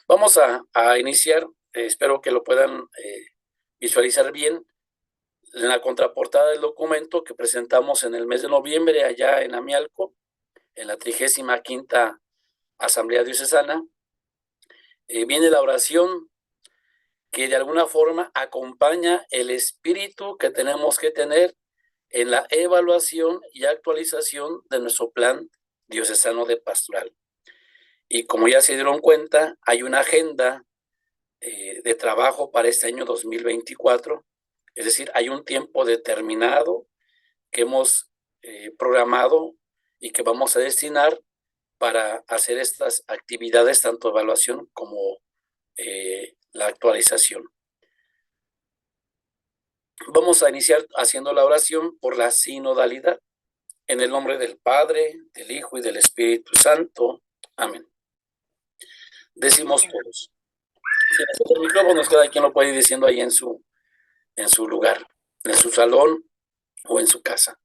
Vamos a iniciar, espero que lo puedan visualizar bien, en la contraportada del documento que presentamos en el mes de noviembre allá en Amialco, en la 35ª Asamblea Diocesana. Viene la oración que de alguna forma acompaña el espíritu que tenemos que tener en la evaluación y actualización de nuestro plan diocesano de pastoral. Y como ya se dieron cuenta, hay una agenda de trabajo para este año 2024, es decir, hay un tiempo determinado que hemos programado y que vamos a destinar para hacer estas actividades, tanto evaluación como la actualización. Vamos a iniciar haciendo la oración por la sinodalidad. En el nombre del Padre, del Hijo y del Espíritu Santo. Amén. Decimos todos. Si necesita el micrófono, cada quien lo puede ir diciendo ahí en su lugar, en su salón o en su casa.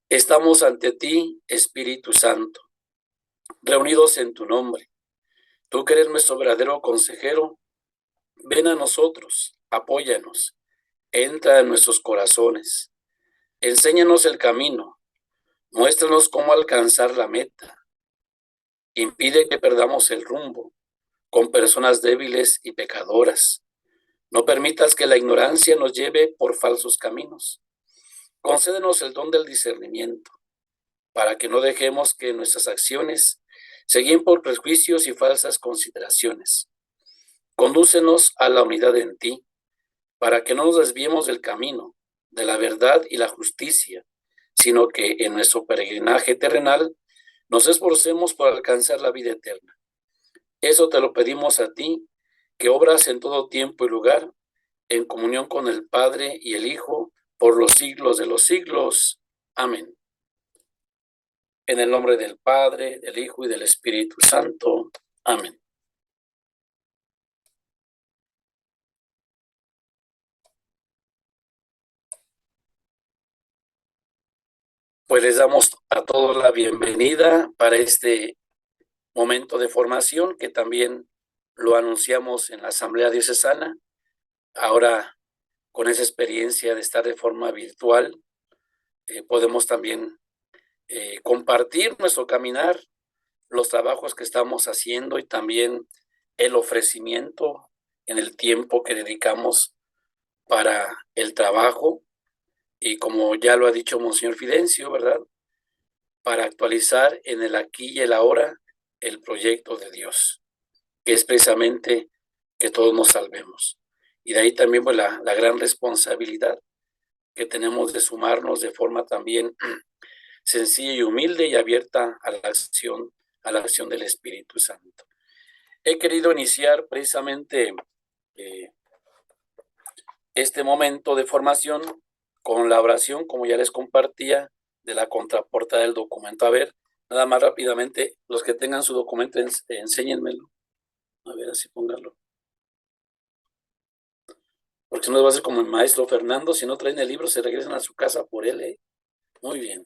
Estamos ante ti, Espíritu Santo, reunidos en tu nombre. Tú que eres nuestro verdadero consejero, ven a nosotros, apóyanos, entra en nuestros corazones, enséñanos el camino, muéstranos cómo alcanzar la meta, impide que perdamos el rumbo con personas débiles y pecadoras. No permitas que la ignorancia nos lleve por falsos caminos. Concédenos el don del discernimiento, para que no dejemos que nuestras acciones se guíen por prejuicios y falsas consideraciones. Condúcenos a la unidad en ti, para que no nos desviemos del camino, de la verdad y la justicia, sino que en nuestro peregrinaje terrenal nos esforcemos por alcanzar la vida eterna. Eso te lo pedimos a ti, que obras en todo tiempo y lugar, en comunión con el Padre y el Hijo, por los siglos de los siglos. Amén. En el nombre del Padre, del Hijo y del Espíritu Santo. Amén. Pues les damos a todos la bienvenida para este momento de formación que también lo anunciamos en la Asamblea Diocesana. Ahora, con esa experiencia de estar de forma virtual, podemos también compartir nuestro caminar, los trabajos que estamos haciendo y también el ofrecimiento en el tiempo que dedicamos para el trabajo y, como ya lo ha dicho Monseñor Fidencio, ¿verdad?, para actualizar en el aquí y el ahora el proyecto de Dios, que es precisamente que todos nos salvemos. Y de ahí también pues, la gran responsabilidad que tenemos de sumarnos de forma también sencilla y humilde y abierta a la acción del Espíritu Santo. He querido iniciar precisamente este momento de formación con la oración, como ya les compartía, de la contraportada del documento. A ver, nada más rápidamente, los que tengan su documento, enséñenmelo. A ver, así pónganlo. Porque si no va a ser como el maestro Fernando, si no traen el libro, se regresan a su casa por él, ¿eh? Muy bien.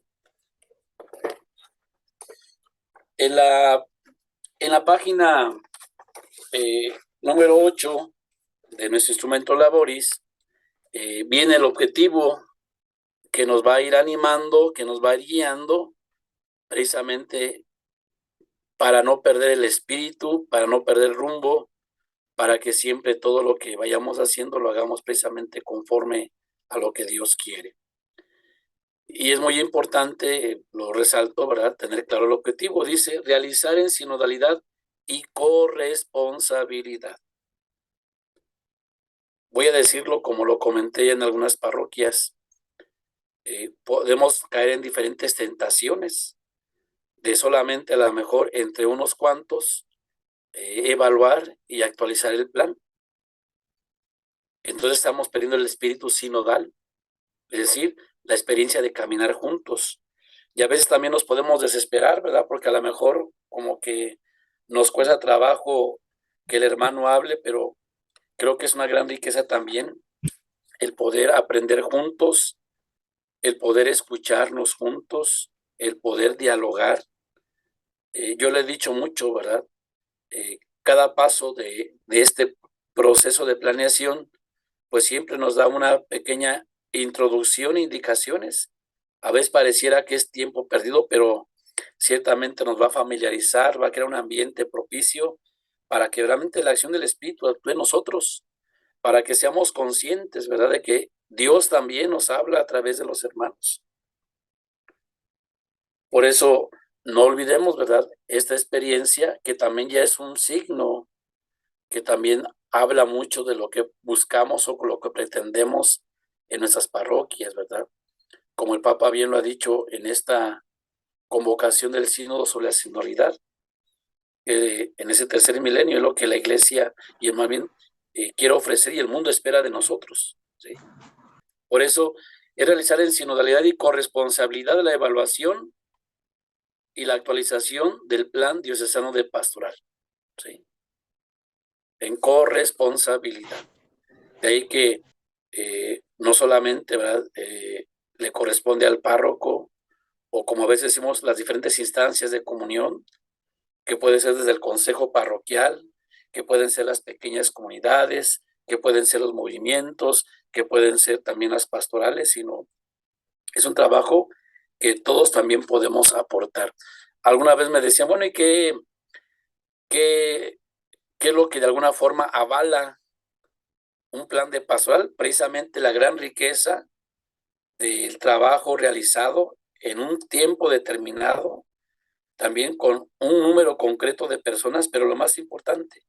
En la página número 8 de nuestro instrumento Laboris, viene el objetivo que nos va a ir animando, que nos va a ir guiando, precisamente para no perder el espíritu, para no perder el rumbo, para que siempre todo lo que vayamos haciendo lo hagamos precisamente conforme a lo que Dios quiere. Y es muy importante, lo resalto, ¿verdad?, tener claro el objetivo. Dice, realizar en sinodalidad y corresponsabilidad. Voy a decirlo como lo comenté en algunas parroquias. Podemos caer en diferentes tentaciones de solamente a lo mejor entre unos cuantos evaluar y actualizar el plan. Entonces estamos perdiendo el espíritu sinodal, es decir, la experiencia de caminar juntos. Y a veces también nos podemos desesperar, ¿verdad? Porque a lo mejor como que nos cuesta trabajo que el hermano hable, pero creo que es una gran riqueza también el poder aprender juntos, el poder escucharnos juntos, el poder dialogar. Yo le he dicho mucho, ¿verdad? cada paso de este proceso de planeación, pues siempre nos da una pequeña introducción e indicaciones. A veces pareciera que es tiempo perdido, pero ciertamente nos va a familiarizar, va a crear un ambiente propicio para que realmente la acción del Espíritu actúe en nosotros, para que seamos conscientes, ¿verdad?, de que Dios también nos habla a través de los hermanos. Por eso, no olvidemos, ¿verdad?, esta experiencia que también ya es un signo, que también habla mucho de lo que buscamos o lo que pretendemos en nuestras parroquias, ¿verdad? Como el Papa bien lo ha dicho en esta convocación del sínodo sobre la sinodalidad, en ese tercer milenio es lo que la Iglesia y más bien quiere ofrecer y el mundo espera de nosotros, ¿sí? Por eso es realizar en sinodalidad y corresponsabilidad de la evaluación y la actualización del plan diocesano de pastoral, ¿sí? En corresponsabilidad. De ahí que no solamente, ¿verdad?, le corresponde al párroco, o como a veces decimos, las diferentes instancias de comunión, que puede ser desde el consejo parroquial, que pueden ser las pequeñas comunidades, que pueden ser los movimientos, que pueden ser también las pastorales, sino es un trabajo que todos también podemos aportar. Alguna vez me decían, bueno, ¿y qué es lo que de alguna forma avala un plan de pastoral? Precisamente la gran riqueza del trabajo realizado en un tiempo determinado, también con un número concreto de personas, pero lo más importante,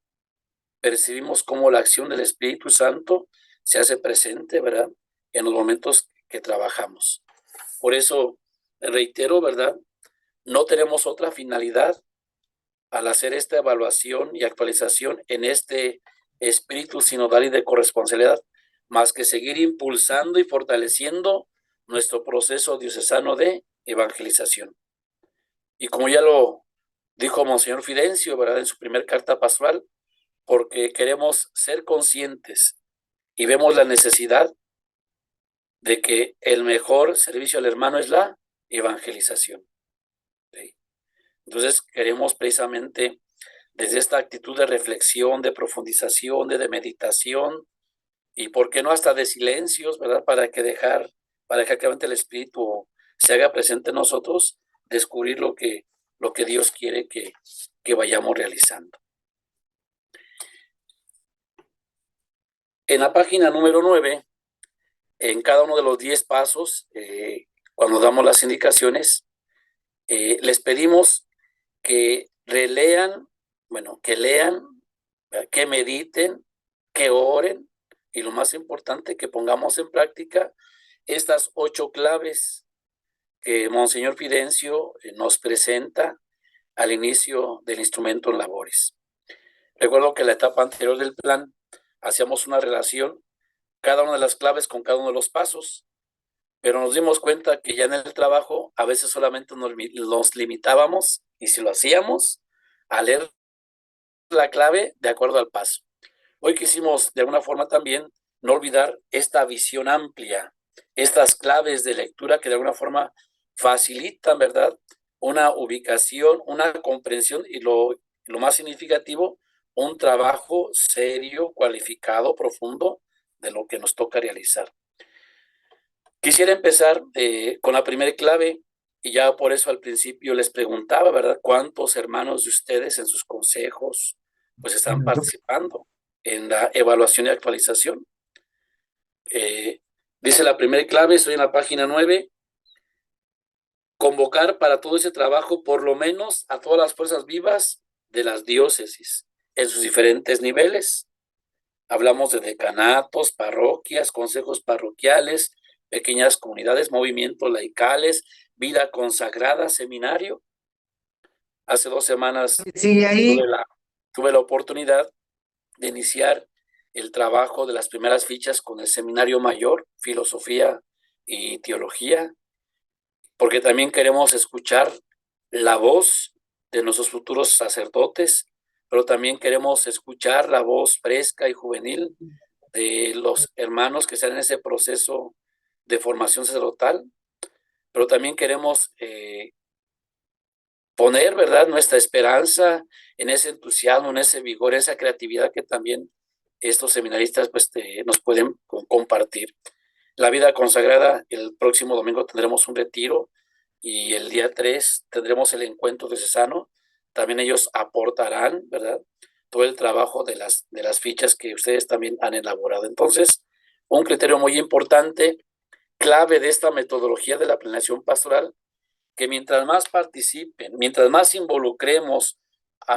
percibimos cómo la acción del Espíritu Santo se hace presente, ¿verdad?, en los momentos que trabajamos. Por eso, reitero, ¿verdad?, no tenemos otra finalidad al hacer esta evaluación y actualización en este espíritu sinodal y de corresponsabilidad, más que seguir impulsando y fortaleciendo nuestro proceso diocesano de evangelización. Y como ya lo dijo Monseñor Fidencio, ¿verdad?, en su primer carta pastoral, porque queremos ser conscientes y vemos la necesidad de que el mejor servicio al hermano es la evangelización, ¿sí? Entonces queremos precisamente desde esta actitud de reflexión, de profundización, de meditación, y por qué no hasta de silencios, ¿verdad?, para que realmente el Espíritu se haga presente en nosotros, descubrir lo que Dios quiere que vayamos realizando. En la página número 9, en cada uno de los 10 pasos, cuando damos las indicaciones, les pedimos que relean, que lean, que mediten, que oren, y lo más importante, que pongamos en práctica estas 8 claves que Monseñor Fidencio nos presenta al inicio del instrumento en labores. Recuerdo que en la etapa anterior del plan hacíamos una relación, cada una de las claves con cada uno de los pasos, pero nos dimos cuenta que ya en el trabajo a veces solamente nos limitábamos, y si lo hacíamos, a leer la clave de acuerdo al paso. Hoy quisimos de alguna forma también no olvidar esta visión amplia, estas claves de lectura que de alguna forma facilitan, ¿verdad?, una ubicación, una comprensión y lo más significativo, un trabajo serio, cualificado, profundo de lo que nos toca realizar. Quisiera empezar con la primera clave, y ya por eso al principio les preguntaba, ¿verdad?, ¿cuántos hermanos de ustedes en sus consejos pues están participando en la evaluación y actualización? Dice la primera clave, estoy en la página 9, convocar para todo ese trabajo por lo menos a todas las fuerzas vivas de las diócesis en sus diferentes niveles. Hablamos de decanatos, parroquias, consejos parroquiales, pequeñas comunidades, movimientos laicales, vida consagrada, seminario. Hace 2 semanas Sigue ahí. tuve la oportunidad de iniciar el trabajo de las primeras fichas con el Seminario Mayor, Filosofía y Teología, porque también queremos escuchar la voz de nuestros futuros sacerdotes, pero también queremos escuchar la voz fresca y juvenil de los hermanos que están en ese proceso de formación sacerdotal, pero también queremos poner, ¿verdad?, nuestra esperanza en ese entusiasmo, en ese vigor, esa creatividad que también estos seminaristas pues nos pueden compartir. La vida consagrada, el próximo domingo tendremos un retiro y el día 3 tendremos el encuentro diocesano. También ellos aportarán, ¿verdad?, todo el trabajo de las fichas que ustedes también han elaborado. Entonces, un criterio muy importante, clave de esta metodología de la planeación pastoral, que mientras más participen, mientras más involucremos,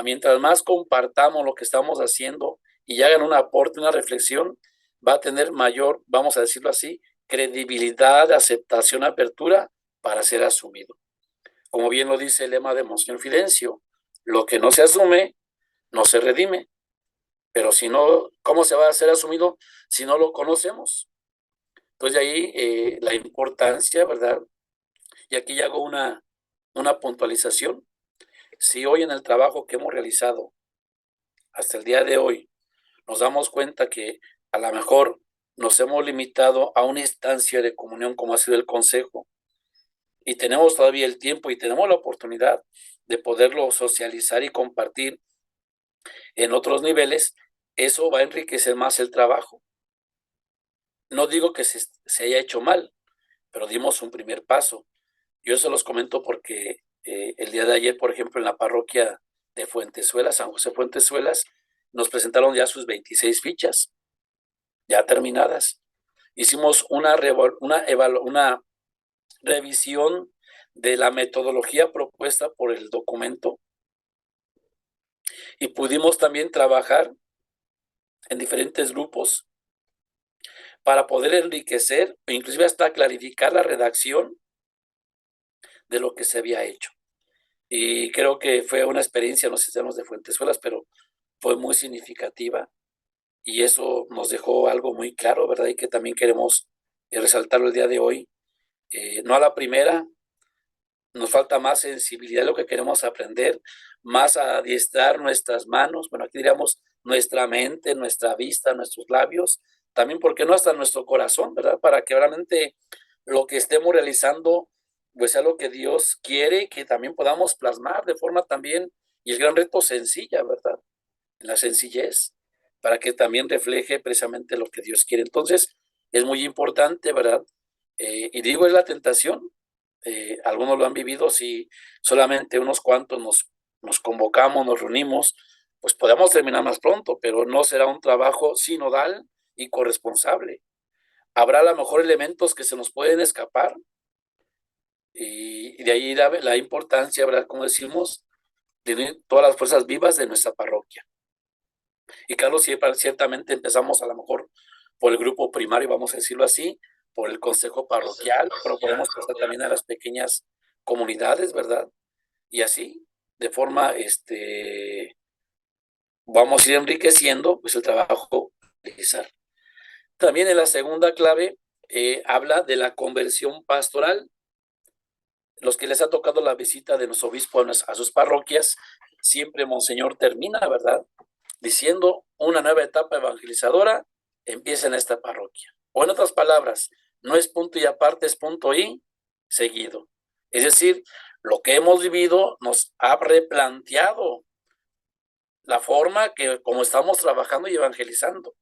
mientras más compartamos lo que estamos haciendo y hagan un aporte, una reflexión, va a tener mayor, vamos a decirlo así, credibilidad, aceptación, apertura para ser asumido. Como bien lo dice el lema de Monseñor Fidencio, lo que no se asume, no se redime. Pero si no, ¿cómo se va a ser asumido si no lo conocemos? Entonces, de ahí la importancia, ¿verdad? Y aquí ya hago una puntualización. Si hoy en el trabajo que hemos realizado hasta el día de hoy nos damos cuenta que a lo mejor nos hemos limitado a una instancia de comunión como ha sido el consejo y tenemos todavía el tiempo y tenemos la oportunidad de poderlo socializar y compartir en otros niveles, eso va a enriquecer más el trabajo. No digo que se haya hecho mal, pero dimos un primer paso. Yo se los comento porque el día de ayer, por ejemplo, en la parroquia de Fuentezuelas, San José Fuentezuelas, nos presentaron ya sus 26 fichas, ya terminadas. Hicimos una revisión de la metodología propuesta por el documento y pudimos también trabajar en diferentes grupos para poder enriquecer e inclusive hasta clarificar la redacción de lo que se había hecho. Y creo que fue una experiencia, no sé si seamos de Fuentezuelas, pero fue muy significativa y eso nos dejó algo muy claro, ¿verdad? Y que también queremos resaltarlo el día de hoy. No a la primera, nos falta más sensibilidad de lo que queremos aprender, más a adiestrar nuestras manos, bueno, aquí diríamos nuestra mente, nuestra vista, nuestros labios, también, ¿por qué no hasta nuestro corazón, ¿verdad? Para que realmente lo que estemos realizando, pues sea lo que Dios quiere, que también podamos plasmar de forma también, y el gran reto sencilla, ¿verdad? En la sencillez, para que también refleje precisamente lo que Dios quiere. Entonces, es muy importante, ¿verdad? Y digo, es la tentación. Algunos lo han vivido, si solamente unos cuantos nos convocamos, nos reunimos, pues podemos terminar más pronto, pero no será un trabajo sinodal y corresponsable. Habrá a lo mejor elementos que se nos pueden escapar y de ahí la importancia, ¿verdad? Como decimos, de unir todas las fuerzas vivas de nuestra parroquia. Y claro, ciertamente empezamos a lo mejor por el grupo primario, vamos a decirlo así, por el consejo parroquial, pero podemos pasar también a las pequeñas comunidades, ¿verdad? Y así, de forma, vamos a ir enriqueciendo pues el trabajo realizar. También en la segunda clave habla de la conversión pastoral. Los que les ha tocado la visita de nuestro obispo a sus parroquias, siempre Monseñor termina, ¿verdad?, diciendo una nueva etapa evangelizadora empieza en esta parroquia. O en otras palabras, no es punto y aparte, es punto y seguido. Es decir, lo que hemos vivido nos ha replanteado la forma que como estamos trabajando y evangelizando.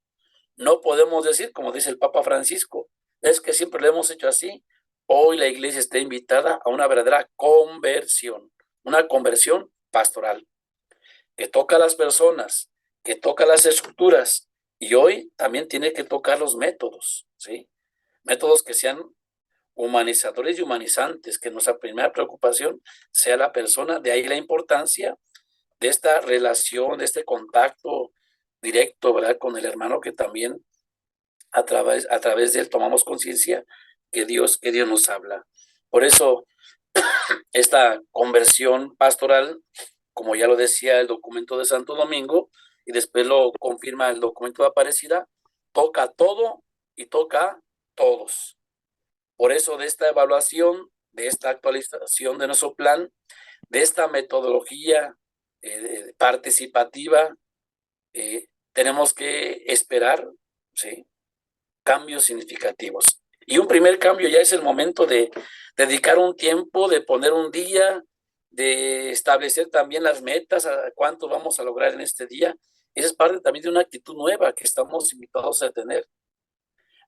No podemos decir, como dice el Papa Francisco, es que siempre lo hemos hecho así. Hoy la iglesia está invitada a una verdadera conversión, una conversión pastoral, que toca a las personas, que toca las estructuras, y hoy también tiene que tocar los métodos, ¿sí? Métodos que sean humanizadores y humanizantes, que nuestra primera preocupación sea la persona, de ahí la importancia de esta relación, de este contacto directo, ¿verdad?, con el hermano, que también a través de él tomamos conciencia que Dios nos habla. Por eso, esta conversión pastoral, como ya lo decía el documento de Santo Domingo, y después lo confirma el documento de Aparecida, toca todo y toca a todos. Por eso, de esta evaluación, de esta actualización de nuestro plan, de esta metodología participativa, tenemos que esperar, ¿sí?, cambios significativos. Y un primer cambio ya es el momento de dedicar un tiempo, de poner un día, de establecer también las metas, a cuánto vamos a lograr en este día. Esa es parte también de una actitud nueva que estamos invitados a tener.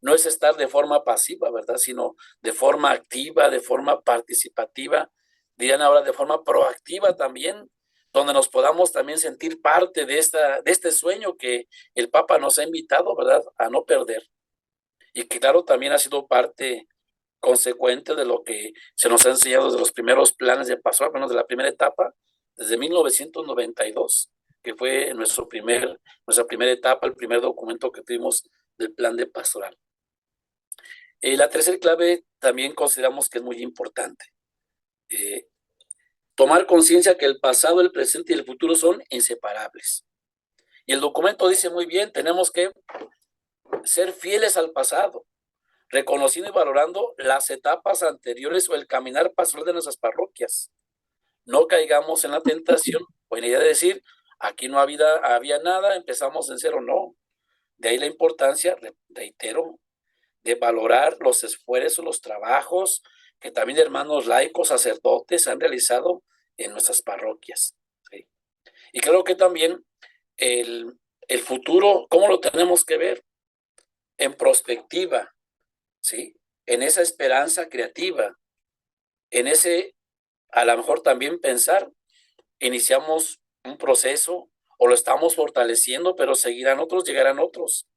No es estar de forma pasiva, ¿verdad? Sino de forma activa, de forma participativa, dirían ahora de forma proactiva también, donde nos podamos también sentir parte de este sueño que el Papa nos ha invitado, ¿verdad?, a no perder. Y que claro, también ha sido parte consecuente de lo que se nos ha enseñado desde los primeros planes de pastoral, bueno, de la primera etapa, desde 1992, que fue nuestra primera etapa, el primer documento que tuvimos del plan de pastoral. La tercera clave también consideramos que es muy importante. Tomar conciencia que el pasado, el presente y el futuro son inseparables. Y el documento dice muy bien, tenemos que ser fieles al pasado, reconociendo y valorando las etapas anteriores o el caminar pastoral de nuestras parroquias. No caigamos en la tentación o en la idea de decir, aquí no había nada, empezamos en cero. No. De ahí la importancia, reitero, de valorar los esfuerzos, los trabajos que también hermanos laicos, sacerdotes han realizado en nuestras parroquias. ¿Sí? Y creo que también el futuro, ¿cómo lo tenemos que ver? En perspectiva, ¿sí? En esa esperanza creativa, en ese, a lo mejor también pensar, iniciamos un proceso o lo estamos fortaleciendo, pero seguirán otros, llegarán otros,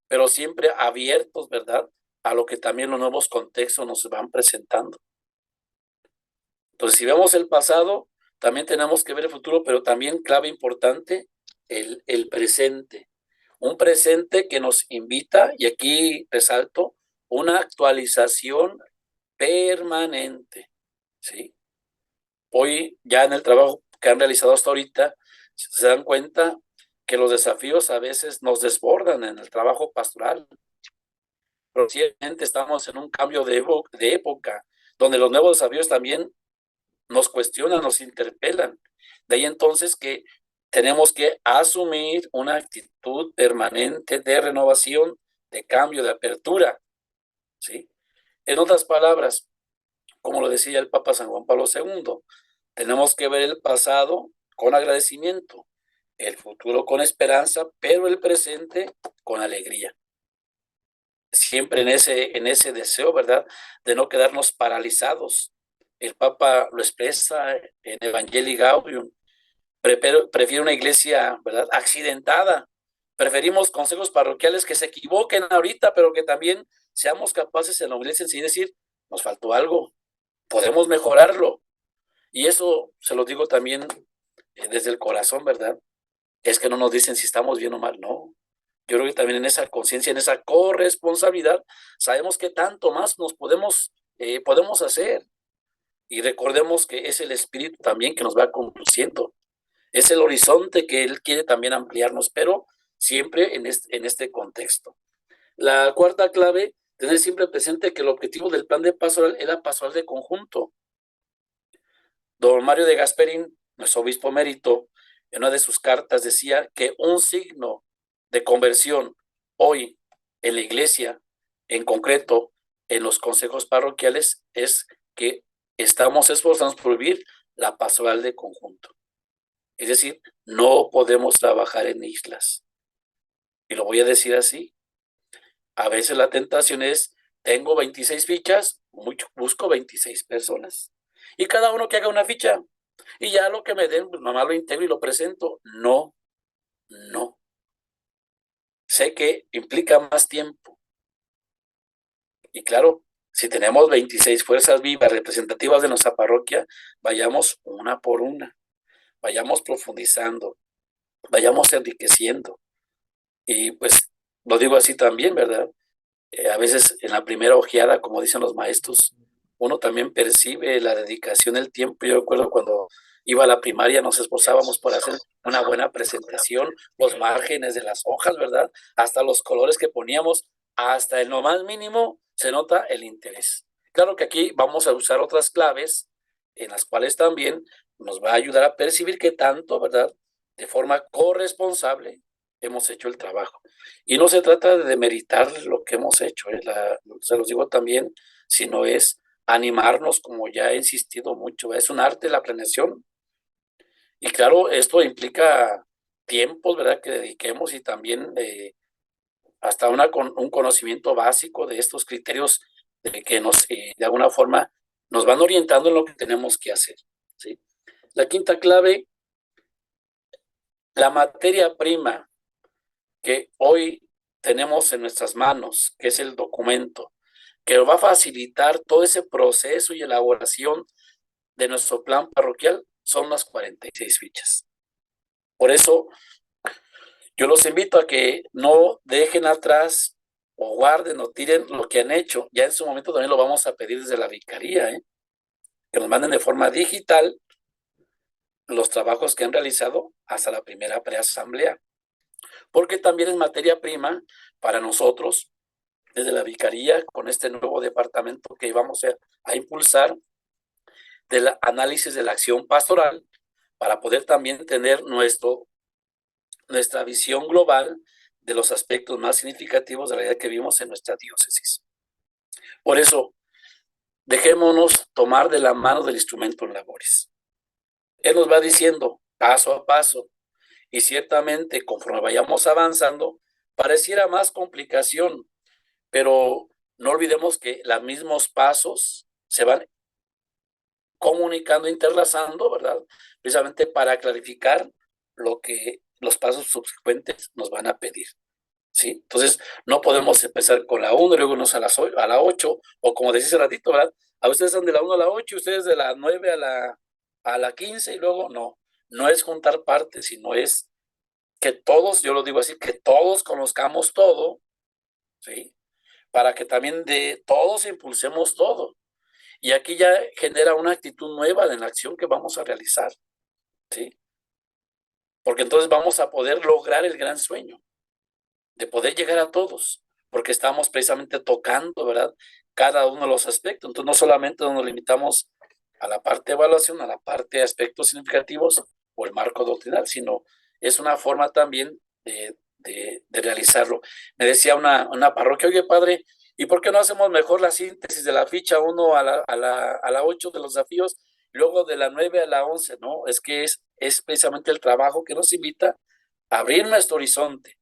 pero siempre abiertos, ¿verdad?, a lo que también los nuevos contextos nos van presentando. Entonces, si vemos el pasado, también tenemos que ver el futuro, pero también clave importante, el presente. Un presente que nos invita, y aquí resalto, una actualización permanente, ¿sí? Hoy, ya en el trabajo que han realizado hasta ahorita, se dan cuenta que los desafíos a veces nos desbordan en el trabajo pastoral. Pero ciertamente estamos en un cambio de época, donde los nuevos desafíos también nos cuestionan, nos interpelan. De ahí entonces que tenemos que asumir una actitud permanente de renovación, de cambio, de apertura, ¿sí? En otras palabras, como lo decía el Papa San Juan Pablo II, tenemos que ver el pasado con agradecimiento, el futuro con esperanza, pero el presente con alegría. Siempre en ese deseo, ¿verdad?, de no quedarnos paralizados. El Papa lo expresa en Evangelii Gaudium. Prefiere una iglesia, ¿verdad?, accidentada. Preferimos consejos parroquiales que se equivoquen ahorita, pero que también seamos capaces en la iglesia en sí decir, nos faltó algo, podemos mejorarlo. Y eso se lo digo también desde el corazón, ¿verdad? Es que no nos dicen si estamos bien o mal, no. Yo creo que también en esa conciencia, en esa corresponsabilidad, sabemos que tanto más nos podemos hacer. Y recordemos que es el Espíritu también que nos va conduciendo. Es el horizonte que Él quiere también ampliarnos, pero siempre en este contexto. La cuarta clave, tener siempre presente que el objetivo del plan de pastoral es la pastoral de conjunto. Don Mario de Gasperín, nuestro obispo emérito, en una de sus cartas decía que un signo de conversión hoy en la iglesia, en concreto en los consejos parroquiales, es que estamos esforzándonos por vivir la pastoral de conjunto. Es decir, no podemos trabajar en islas. Y lo voy a decir así. A veces la tentación es, tengo 26 fichas, busco 26 personas. Y cada uno que haga una ficha. Y ya lo que me den, pues nomás lo integro y lo presento. No. Sé que implica más tiempo. Y claro, si tenemos 26 fuerzas vivas representativas de nuestra parroquia, vayamos una por una. Vayamos profundizando. Vayamos enriqueciendo. Y pues lo digo así también, ¿verdad? A veces en la primera ojeada, como dicen los maestros, uno también percibe la dedicación, el tiempo. Yo recuerdo cuando iba a la primaria, nos esforzábamos por hacer una buena presentación, los márgenes de las hojas, ¿verdad? Hasta los colores que poníamos, hasta en lo más mínimo se nota el interés. Claro que aquí vamos a usar otras claves en las cuales también nos va a ayudar a percibir qué tanto, ¿verdad?, de forma corresponsable hemos hecho el trabajo. Y no se trata de demeritar lo que hemos hecho, se los digo también, sino es animarnos, como ya he insistido mucho, es un arte la planeación. Y claro, esto implica tiempos, ¿verdad?, que dediquemos y también hasta un conocimiento básico de estos criterios de que de alguna forma nos van orientando en lo que tenemos que hacer, ¿sí? La quinta clave, la materia prima que hoy tenemos en nuestras manos, que es el documento, que va a facilitar todo ese proceso y elaboración de nuestro plan parroquial, son las 46 fichas. Por eso, yo los invito a que no dejen atrás o guarden o tiren lo que han hecho. Ya en su momento también lo vamos a pedir desde la vicaría, que nos manden de forma digital los trabajos que han realizado hasta la primera preasamblea, porque también es materia prima para nosotros desde la vicaría con este nuevo departamento que vamos a impulsar del análisis de la acción pastoral para poder también tener nuestra visión global de los aspectos más significativos de la vida que vivimos en nuestra diócesis. Por eso, dejémonos tomar de la mano del instrumento en labores. Él nos va diciendo paso a paso, y ciertamente conforme vayamos avanzando, pareciera más complicación, pero no olvidemos que los mismos pasos se van comunicando, interlazando, ¿verdad? Precisamente para clarificar lo que los pasos subsecuentes nos van a pedir, ¿sí? Entonces, no podemos empezar con la 1 y luego irnos a la 8, o como decía hace ratito, ¿verdad? A ustedes son de la 1 a la 8, ustedes de la 9 a la 15, y luego no es juntar partes, sino es que todos, yo lo digo así, que todos conozcamos todo, ¿sí? Para que también de todos impulsemos todo. Y aquí ya genera una actitud nueva en la acción que vamos a realizar, ¿sí? Porque entonces vamos a poder lograr el gran sueño de poder llegar a todos, porque estamos precisamente tocando, ¿verdad?, cada uno de los aspectos. Entonces no solamente nos limitamos a la parte de evaluación, a la parte de aspectos significativos o el marco doctrinal, sino es una forma también de realizarlo. Me decía una parroquia, oye, padre, ¿y por qué no hacemos mejor la síntesis de la ficha 1 a la 8 de los desafíos, luego de la 9 a la 11? No, es que es precisamente el trabajo que nos invita a abrir nuestro horizonte,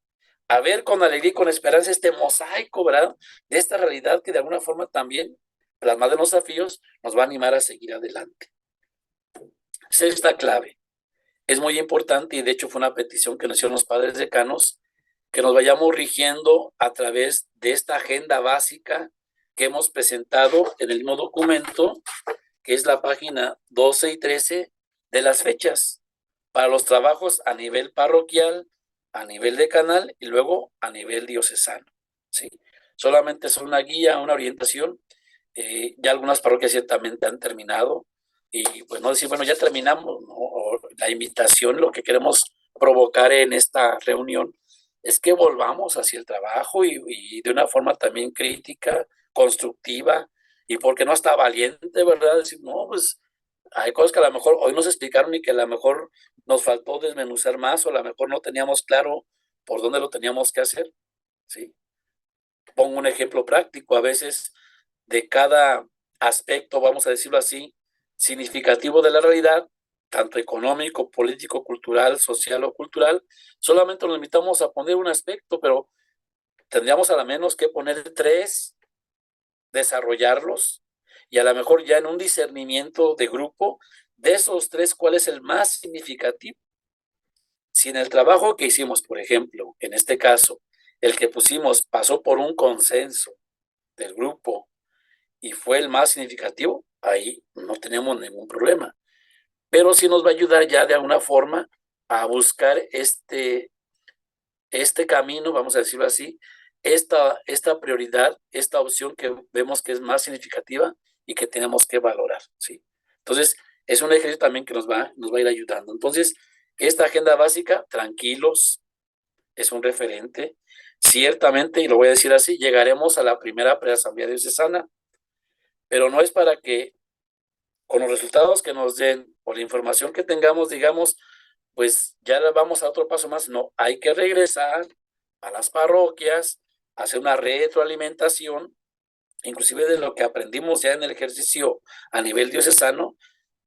a ver con alegría y con esperanza este mosaico, ¿verdad?, de esta realidad que de alguna forma también, plasmada en los desafíos, nos va a animar a seguir adelante. Sexta clave, es muy importante, y de hecho fue una petición que nos hicieron los padres decanos, que nos vayamos rigiendo a través de esta agenda básica que hemos presentado en el mismo documento, que es la página 12 y 13 de las fechas, para los trabajos a nivel parroquial, a nivel de canal y luego a nivel diocesano, ¿sí? Solamente es una guía, una orientación. Ya algunas parroquias ciertamente han terminado, y pues no decir, bueno, ya terminamos, ¿no? O la invitación, lo que queremos provocar en esta reunión es que volvamos hacia el trabajo y de una forma también crítica, constructiva, y porque no está valiente, ¿verdad? Decir, no, pues hay cosas que a lo mejor hoy nos explicaron y que a lo mejor nos faltó desmenuzar más, o a lo mejor no teníamos claro por dónde lo teníamos que hacer, ¿sí? Pongo un ejemplo práctico, a veces de cada aspecto, vamos a decirlo así, significativo de la realidad, tanto económico, político, cultural, social o cultural, solamente nos limitamos a poner un aspecto, pero tendríamos a lo menos que poner 3, desarrollarlos, y a lo mejor ya en un discernimiento de grupo, de esos 3, ¿cuál es el más significativo? Si en el trabajo que hicimos, por ejemplo, en este caso, el que pusimos pasó por un consenso del grupo y fue el más significativo, ahí no tenemos ningún problema. Pero sí nos va a ayudar ya de alguna forma a buscar este camino, vamos a decirlo así, esta prioridad, esta opción que vemos que es más significativa y que tenemos que valorar, ¿sí? Entonces, es un ejercicio también que nos va a ir ayudando. Entonces, esta agenda básica, tranquilos, es un referente. Ciertamente, y lo voy a decir así, llegaremos a la primera preasamblea diocesana, pero no es para que con los resultados que nos den o la información que tengamos, digamos, pues ya vamos a otro paso más. No, hay que regresar a las parroquias, hacer una retroalimentación inclusive de lo que aprendimos ya en el ejercicio a nivel diocesano,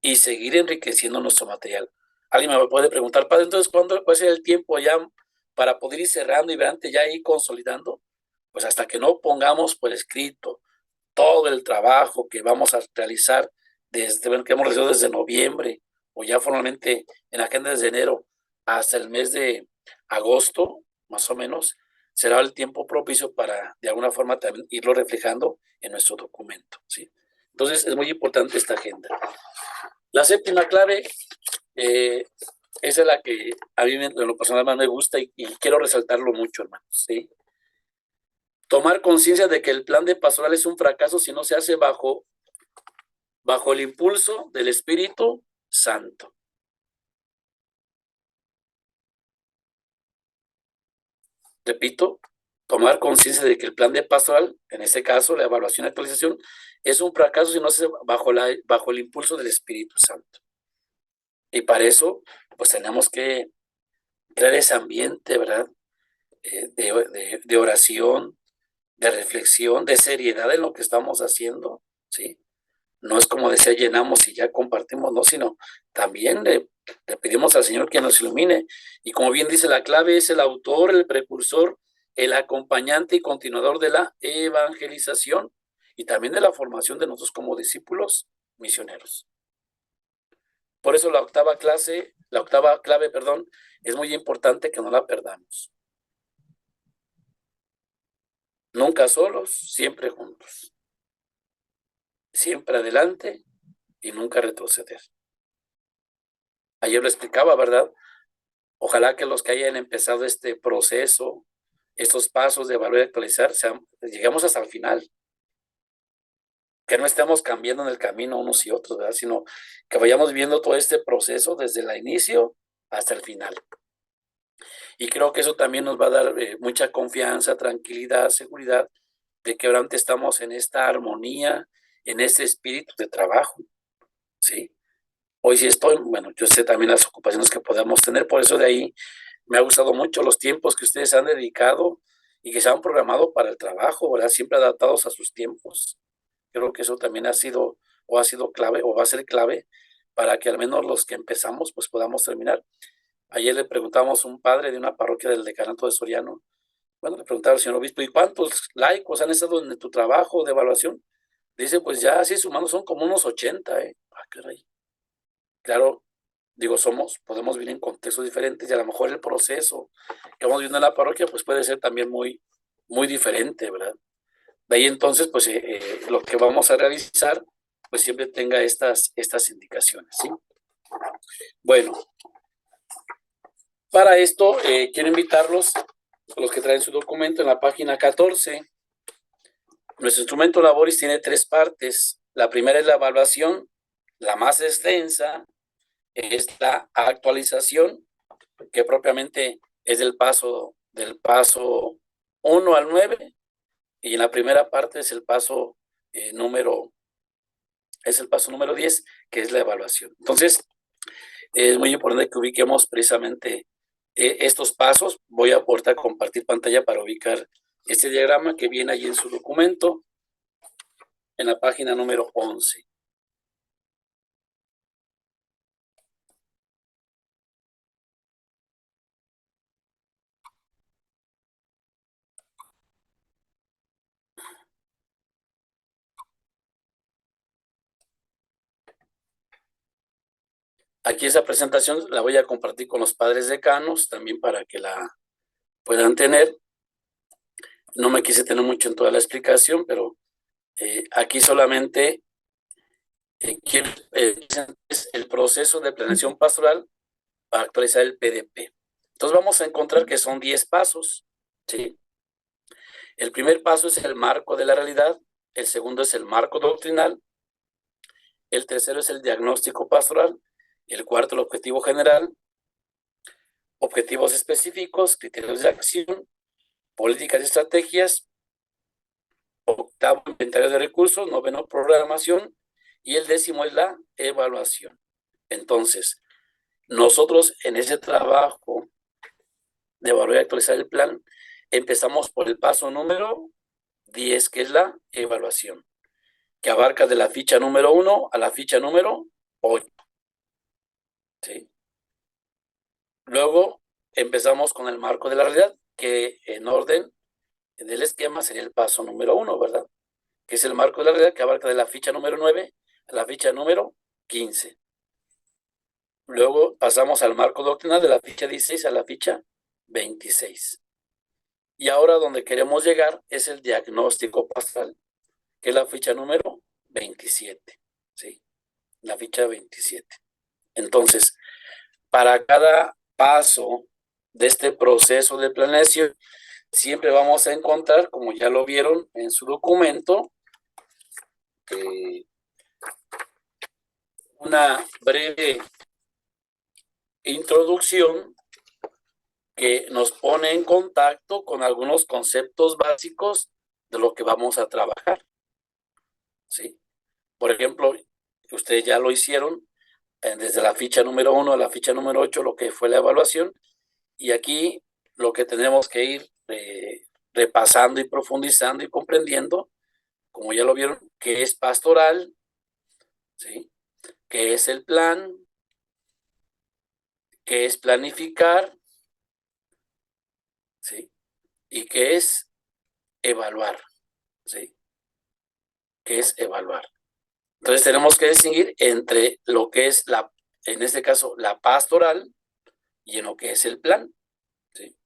y seguir enriqueciendo nuestro material. Alguien me puede preguntar, padre, entonces, ¿cuándo va a ser el tiempo ya para poder ir cerrando y verante ya ir consolidando? Pues hasta que no pongamos por escrito todo el trabajo que vamos a realizar que hemos realizado desde noviembre, o ya formalmente en agenda desde enero hasta el mes de agosto, más o menos, será el tiempo propicio para de alguna forma también irlo reflejando en nuestro documento, ¿sí? Entonces es muy importante esta agenda. La séptima clave, esa es la que a mí en lo personal más me gusta y quiero resaltarlo mucho, hermanos, ¿sí? Tomar conciencia de que el plan de pastoral es un fracaso si no se hace bajo el impulso del Espíritu Santo. Repito, tomar conciencia de que el plan de pastoral, en este caso la evaluación y actualización, es un fracaso si no se hace bajo el impulso del Espíritu Santo. Y para eso, pues tenemos que crear ese ambiente, ¿verdad? De oración, de reflexión, de seriedad en lo que estamos haciendo, ¿sí? No es como decía, llenamos y ya compartimos, no, sino también le pedimos al Señor que nos ilumine. Y como bien dice la clave, es el autor, el precursor, el acompañante y continuador de la evangelización y también de la formación de nosotros como discípulos misioneros. Por eso la octava clave, es muy importante que no la perdamos. Nunca solos, siempre juntos. Siempre adelante y nunca retroceder. Ayer lo explicaba, ¿verdad? Ojalá que los que hayan empezado este proceso, estos pasos de evaluar y actualizar, lleguemos hasta el final. Que no estemos cambiando en el camino unos y otros, ¿verdad? Sino que vayamos viendo todo este proceso desde el inicio hasta el final. Y creo que eso también nos va a dar mucha confianza, tranquilidad, seguridad de que ahora estamos en esta armonía, en este espíritu de trabajo, ¿sí? Hoy sí estoy, bueno, yo sé también las ocupaciones que podemos tener, por eso de ahí me ha gustado mucho los tiempos que ustedes han dedicado y que se han programado para el trabajo, ¿verdad? Siempre adaptados a sus tiempos. Creo que eso también ha sido clave o va a ser clave para que al menos los que empezamos pues podamos terminar. Ayer le preguntamos a un padre de una parroquia del decanato de Soriano, bueno, le preguntaba al señor obispo, ¿y cuántos laicos han estado en tu trabajo de evaluación? Dice, pues ya así sumando son como unos 80, ¿eh? Ah, caray. Claro, digo, podemos vivir en contextos diferentes y a lo mejor el proceso que vamos viendo en la parroquia pues puede ser también muy, muy diferente, ¿verdad? De ahí entonces, pues lo que vamos a realizar, pues siempre tenga estas indicaciones, ¿sí? Bueno, para esto quiero invitarlos, los que traen su documento en la página 14. Nuestro instrumento Laboris tiene 3 partes. La primera es la evaluación, la más extensa es la actualización, que propiamente es del paso 1 al 9, y en la primera parte es el paso número 10, que es la evaluación. Entonces, es muy importante que ubiquemos precisamente estos pasos. Voy a ahorita compartir pantalla para ubicar este diagrama que viene ahí en su documento, en la página número 11. Aquí esa presentación la voy a compartir con los padres decanos también para que la puedan tener. No me quise tener mucho en toda la explicación, pero aquí solamente quiero es el proceso de planeación pastoral para actualizar el PDP. Entonces vamos a encontrar que son 10 pasos, ¿sí? El primer paso es el marco de la realidad, el segundo es el marco doctrinal, el tercero es el diagnóstico pastoral, el cuarto el objetivo general, objetivos específicos, criterios de acción, políticas y estrategias, octavo inventario de recursos, noveno programación y el décimo es la evaluación. Entonces, nosotros en ese trabajo de evaluar y actualizar el plan, empezamos por el paso número 10, que es la evaluación, que abarca de la ficha número 1 a la ficha número 8. ¿Sí? Luego empezamos con el marco de la realidad, que en orden del esquema sería el paso número 1, ¿verdad? Que es el marco de la realidad, que abarca de la ficha número 9 a la ficha número 15. Luego pasamos al marco doctrinal de la ficha 16 a la ficha 26. Y ahora donde queremos llegar es el diagnóstico pastoral, que es la ficha número 27. ¿Sí? La ficha 27. Entonces, para cada paso de este proceso de planeación, siempre vamos a encontrar, como ya lo vieron en su documento, una breve introducción que nos pone en contacto con algunos conceptos básicos de lo que vamos a trabajar. ¿Sí? Por ejemplo, ustedes ya lo hicieron desde la ficha número 1 a la ficha número 8, lo que fue la evaluación, y aquí lo que tenemos que ir repasando y profundizando y comprendiendo, como ya lo vieron, qué es pastoral, ¿sí? Qué es el plan, qué es planificar, ¿sí? Y qué es evaluar, ¿sí? ¿Qué es evaluar? Entonces tenemos que distinguir entre lo que es en este caso, la pastoral y en lo que es el plan, ¿sí?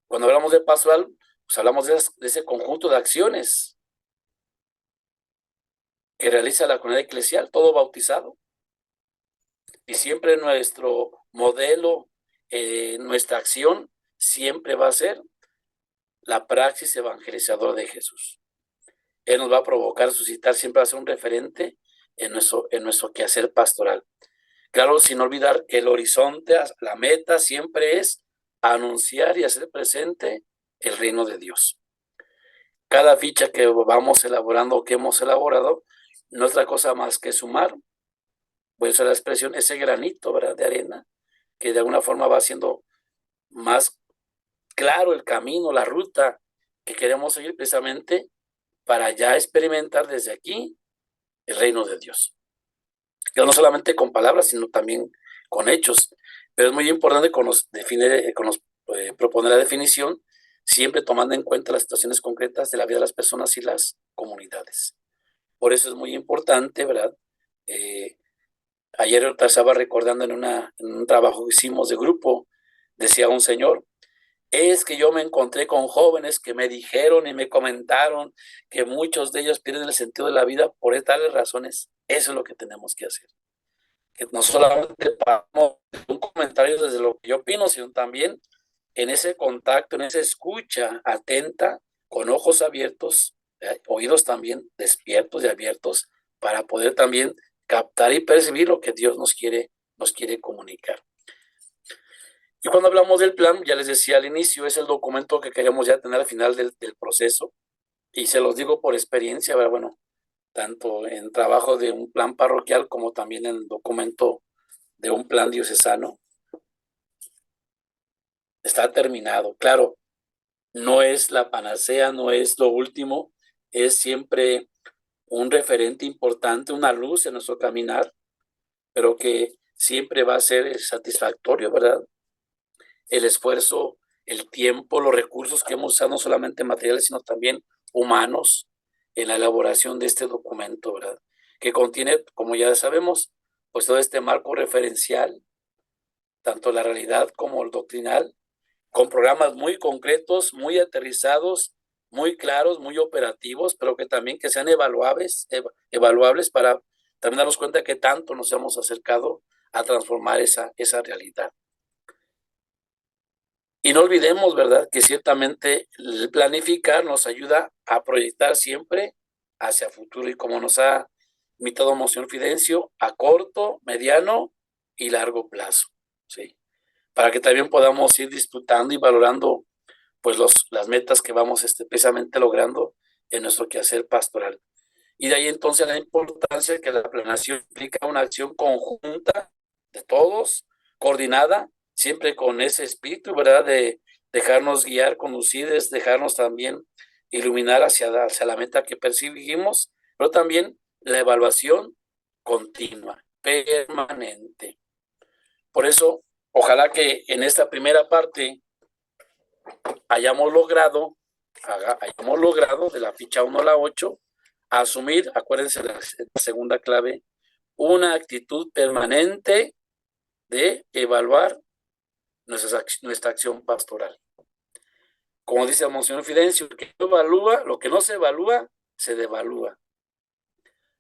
Cuando hablamos de pastoral, pues hablamos de ese conjunto de acciones que realiza la comunidad eclesial, todo bautizado. Y siempre nuestro modelo, nuestra acción, siempre va a ser la praxis evangelizadora de Jesús. Él nos va a provocar, suscitar, siempre va a ser un referente en nuestro quehacer pastoral. Claro, sin olvidar que el horizonte, la meta siempre es anunciar y hacer presente el reino de Dios. Cada ficha que vamos elaborando o que hemos elaborado no es otra cosa más que sumar, voy a usar la expresión, ese granito, ¿verdad?, de arena, que de alguna forma va haciendo más claro el camino, la ruta que queremos seguir precisamente para ya experimentar desde aquí el reino de Dios. Ya no solamente con palabras, sino también con hechos. Pero es muy importante proponer la definición, siempre tomando en cuenta las situaciones concretas de la vida de las personas y las comunidades. Por eso es muy importante, ¿verdad? Ayer estaba recordando en un trabajo que hicimos de grupo, decía un señor, es que yo me encontré con jóvenes que me dijeron y me comentaron que muchos de ellos pierden el sentido de la vida por tales razones. Eso es lo que tenemos que hacer. Que no solamente pagamos un comentario desde lo que yo opino, sino también en ese contacto, en esa escucha atenta, con ojos abiertos, oídos también despiertos y abiertos, para poder también captar y percibir lo que Dios nos quiere comunicar. Y cuando hablamos del plan, ya les decía al inicio, es el documento que queremos ya tener al final del proceso, y se los digo por experiencia, ¿verdad? Bueno, tanto en trabajo de un plan parroquial como también en el documento de un plan diocesano, está terminado. Claro, no es la panacea, no es lo último, es siempre un referente importante, una luz en nuestro caminar, pero que siempre va a ser satisfactorio, ¿verdad? El esfuerzo, el tiempo, los recursos que hemos usado, no solamente materiales, sino también humanos, en la elaboración de este documento, ¿verdad? Que contiene, como ya sabemos, pues todo este marco referencial, tanto la realidad como el doctrinal, con programas muy concretos, muy aterrizados, muy claros, muy operativos, pero que también que sean evaluables para también darnos cuenta que tanto nos hemos acercado a transformar esa realidad. Y no olvidemos, ¿verdad?, que ciertamente el planificar nos ayuda a proyectar siempre hacia futuro, y como nos ha invitado Monseñor Fidencio, a corto, mediano y largo plazo, ¿sí? Para que también podamos ir disfrutando y valorando pues las metas que vamos precisamente logrando en nuestro quehacer pastoral. Y de ahí entonces la importancia que la planeación implica una acción conjunta de todos, coordinada, siempre con ese espíritu, ¿verdad?, de dejarnos guiar, conducir, dejarnos también iluminar hacia la meta que perseguimos, pero también la evaluación continua, permanente. Por eso, ojalá que en esta primera parte hayamos logrado de la ficha 1 a la 8, asumir, acuérdense de la segunda clave, una actitud permanente de evaluar nuestra acción pastoral. Como dice el Monseñor Fidencio, lo que no se evalúa, se devalúa.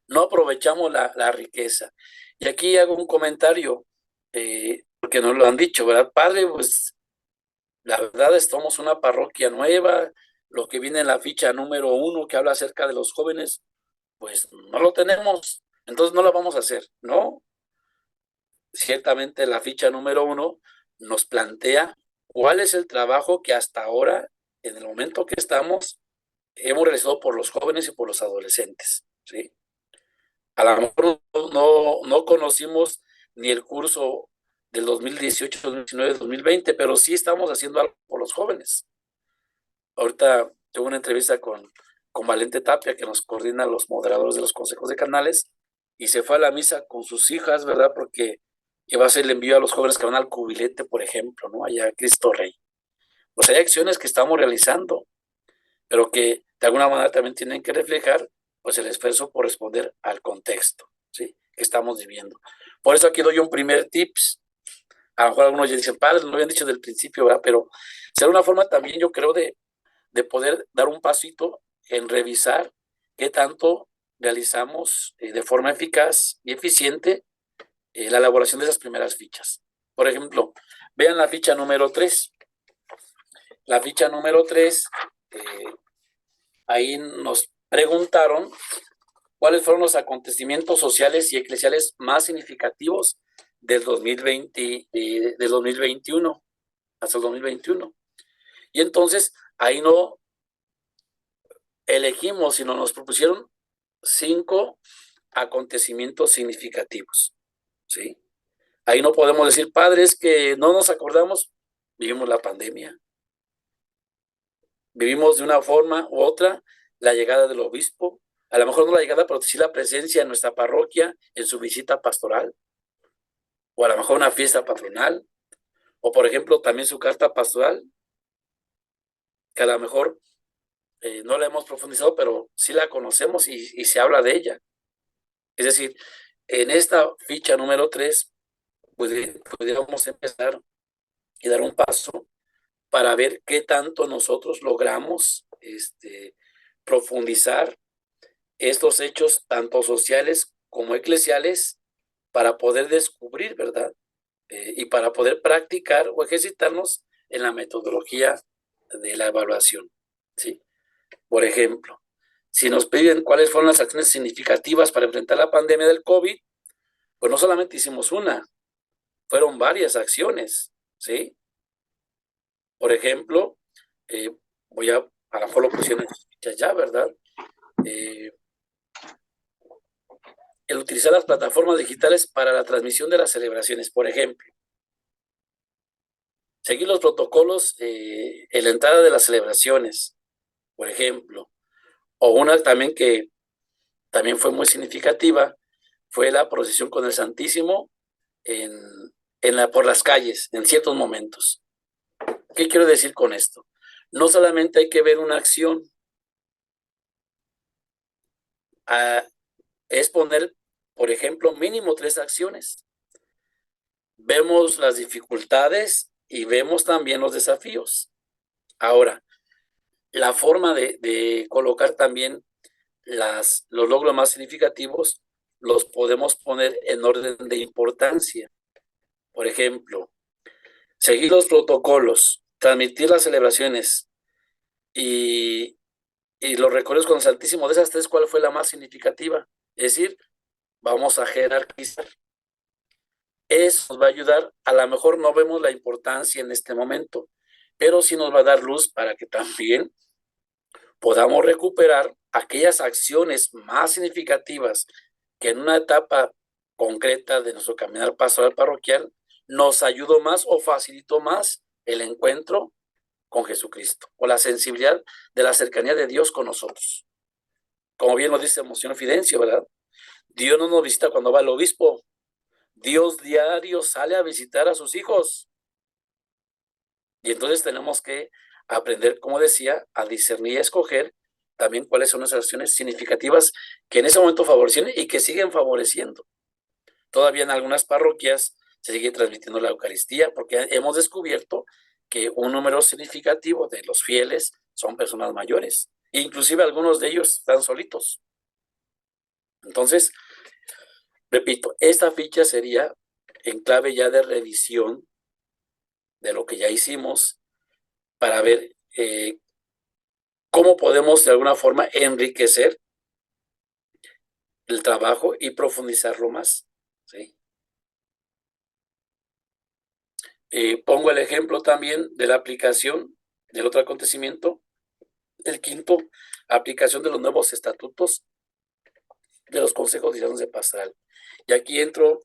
No aprovechamos la riqueza. Y aquí hago un comentario, porque nos lo han dicho, ¿verdad? Padre, pues la verdad somos una parroquia nueva, lo que viene en la ficha número 1 que habla acerca de los jóvenes, pues no lo tenemos, entonces no lo vamos a hacer, ¿no? Ciertamente la ficha número 1 nos plantea cuál es el trabajo que hasta ahora, en el momento que estamos, hemos realizado por los jóvenes y por los adolescentes, ¿sí? A lo mejor no conocimos ni el curso del 2018, 2019, 2020, pero sí estamos haciendo algo por los jóvenes. Ahorita tuve una entrevista con Valente Tapia, que nos coordina los moderadores de los consejos de canales, y se fue a la misa con sus hijas, ¿verdad? Porque iba a hacer el envío a los jóvenes que van al cubilete, por ejemplo, ¿no? Allá a Cristo Rey. Pues hay acciones que estamos realizando, pero que de alguna manera también tienen que reflejar, pues, el esfuerzo por responder al contexto, ¿sí? Que estamos viviendo. Por eso aquí doy un primer tips. A lo mejor algunos ya dicen, padre, lo habían dicho del principio, ¿verdad? Pero será una forma también, yo creo, de poder dar un pasito en revisar qué tanto realizamos de forma eficaz y eficiente la elaboración de esas primeras fichas. Por ejemplo, vean la ficha número 3. La ficha número 3, ahí nos preguntaron cuáles fueron los acontecimientos sociales y eclesiales más significativos del 2020, del 2021 hasta el 2021. Y entonces ahí no elegimos, sino nos propusieron 5 acontecimientos significativos, ¿sí? Ahí no podemos decir, padres, que no nos acordamos, vivimos la pandemia, vivimos de una forma u otra la llegada del obispo, a lo mejor no la llegada, pero sí la presencia en nuestra parroquia, en su visita pastoral, o a lo mejor una fiesta patronal, o por ejemplo también su carta pastoral, que a lo mejor no la hemos profundizado, pero sí la conocemos y se habla de ella. Es decir, en esta ficha número 3, pudiéramos empezar y dar un paso para ver qué tanto nosotros logramos profundizar estos hechos, tanto sociales como eclesiales, para poder descubrir, ¿verdad? Y para poder practicar o ejercitarnos en la metodología de la evaluación, ¿sí? Por ejemplo, si nos piden cuáles fueron las acciones significativas para enfrentar la pandemia del COVID, pues no solamente hicimos una, fueron varias acciones, ¿sí? Por ejemplo, a lo mejor lo pusieron ya, ¿verdad? El utilizar las plataformas digitales para la transmisión de las celebraciones, por ejemplo. Seguir los protocolos en la entrada de las celebraciones, por ejemplo. O una también que también fue muy significativa, fue la procesión con el Santísimo por las calles, en ciertos momentos. ¿Qué quiero decir con esto? No solamente hay que ver una acción, es poner, por ejemplo, mínimo 3 acciones. Vemos las dificultades y vemos también los desafíos. Ahora, la forma de colocar también los logros más significativos los podemos poner en orden de importancia. Por ejemplo, seguir los protocolos, transmitir las celebraciones y los recorridos con el Santísimo. De esas 3, ¿cuál fue la más significativa? Es decir, vamos a jerarquizar. Eso nos va a ayudar. A lo mejor no vemos la importancia en este momento, pero sí nos va a dar luz para que también podamos recuperar aquellas acciones más significativas que en una etapa concreta de nuestro caminar pastoral parroquial nos ayudó más o facilitó más el encuentro con Jesucristo, o la sensibilidad de la cercanía de Dios con nosotros. Como bien nos dice Monseñor Fidencio, ¿verdad? Dios no nos visita cuando va el obispo. Dios diario sale a visitar a sus hijos. Y entonces tenemos que aprender, como decía, a discernir y a escoger también cuáles son esas acciones significativas que en ese momento favorecen y que siguen favoreciendo. Todavía en algunas parroquias se sigue transmitiendo la Eucaristía porque hemos descubierto que un número significativo de los fieles son personas mayores. Inclusive algunos de ellos están solitos. Entonces, repito, esta ficha sería en clave ya de revisión de lo que ya hicimos para ver cómo podemos de alguna forma enriquecer el trabajo y profundizarlo más, ¿sí? Pongo el ejemplo también de la aplicación del otro acontecimiento, el quinto, aplicación de los nuevos estatutos de los consejos diarios de pastoral. Y aquí entro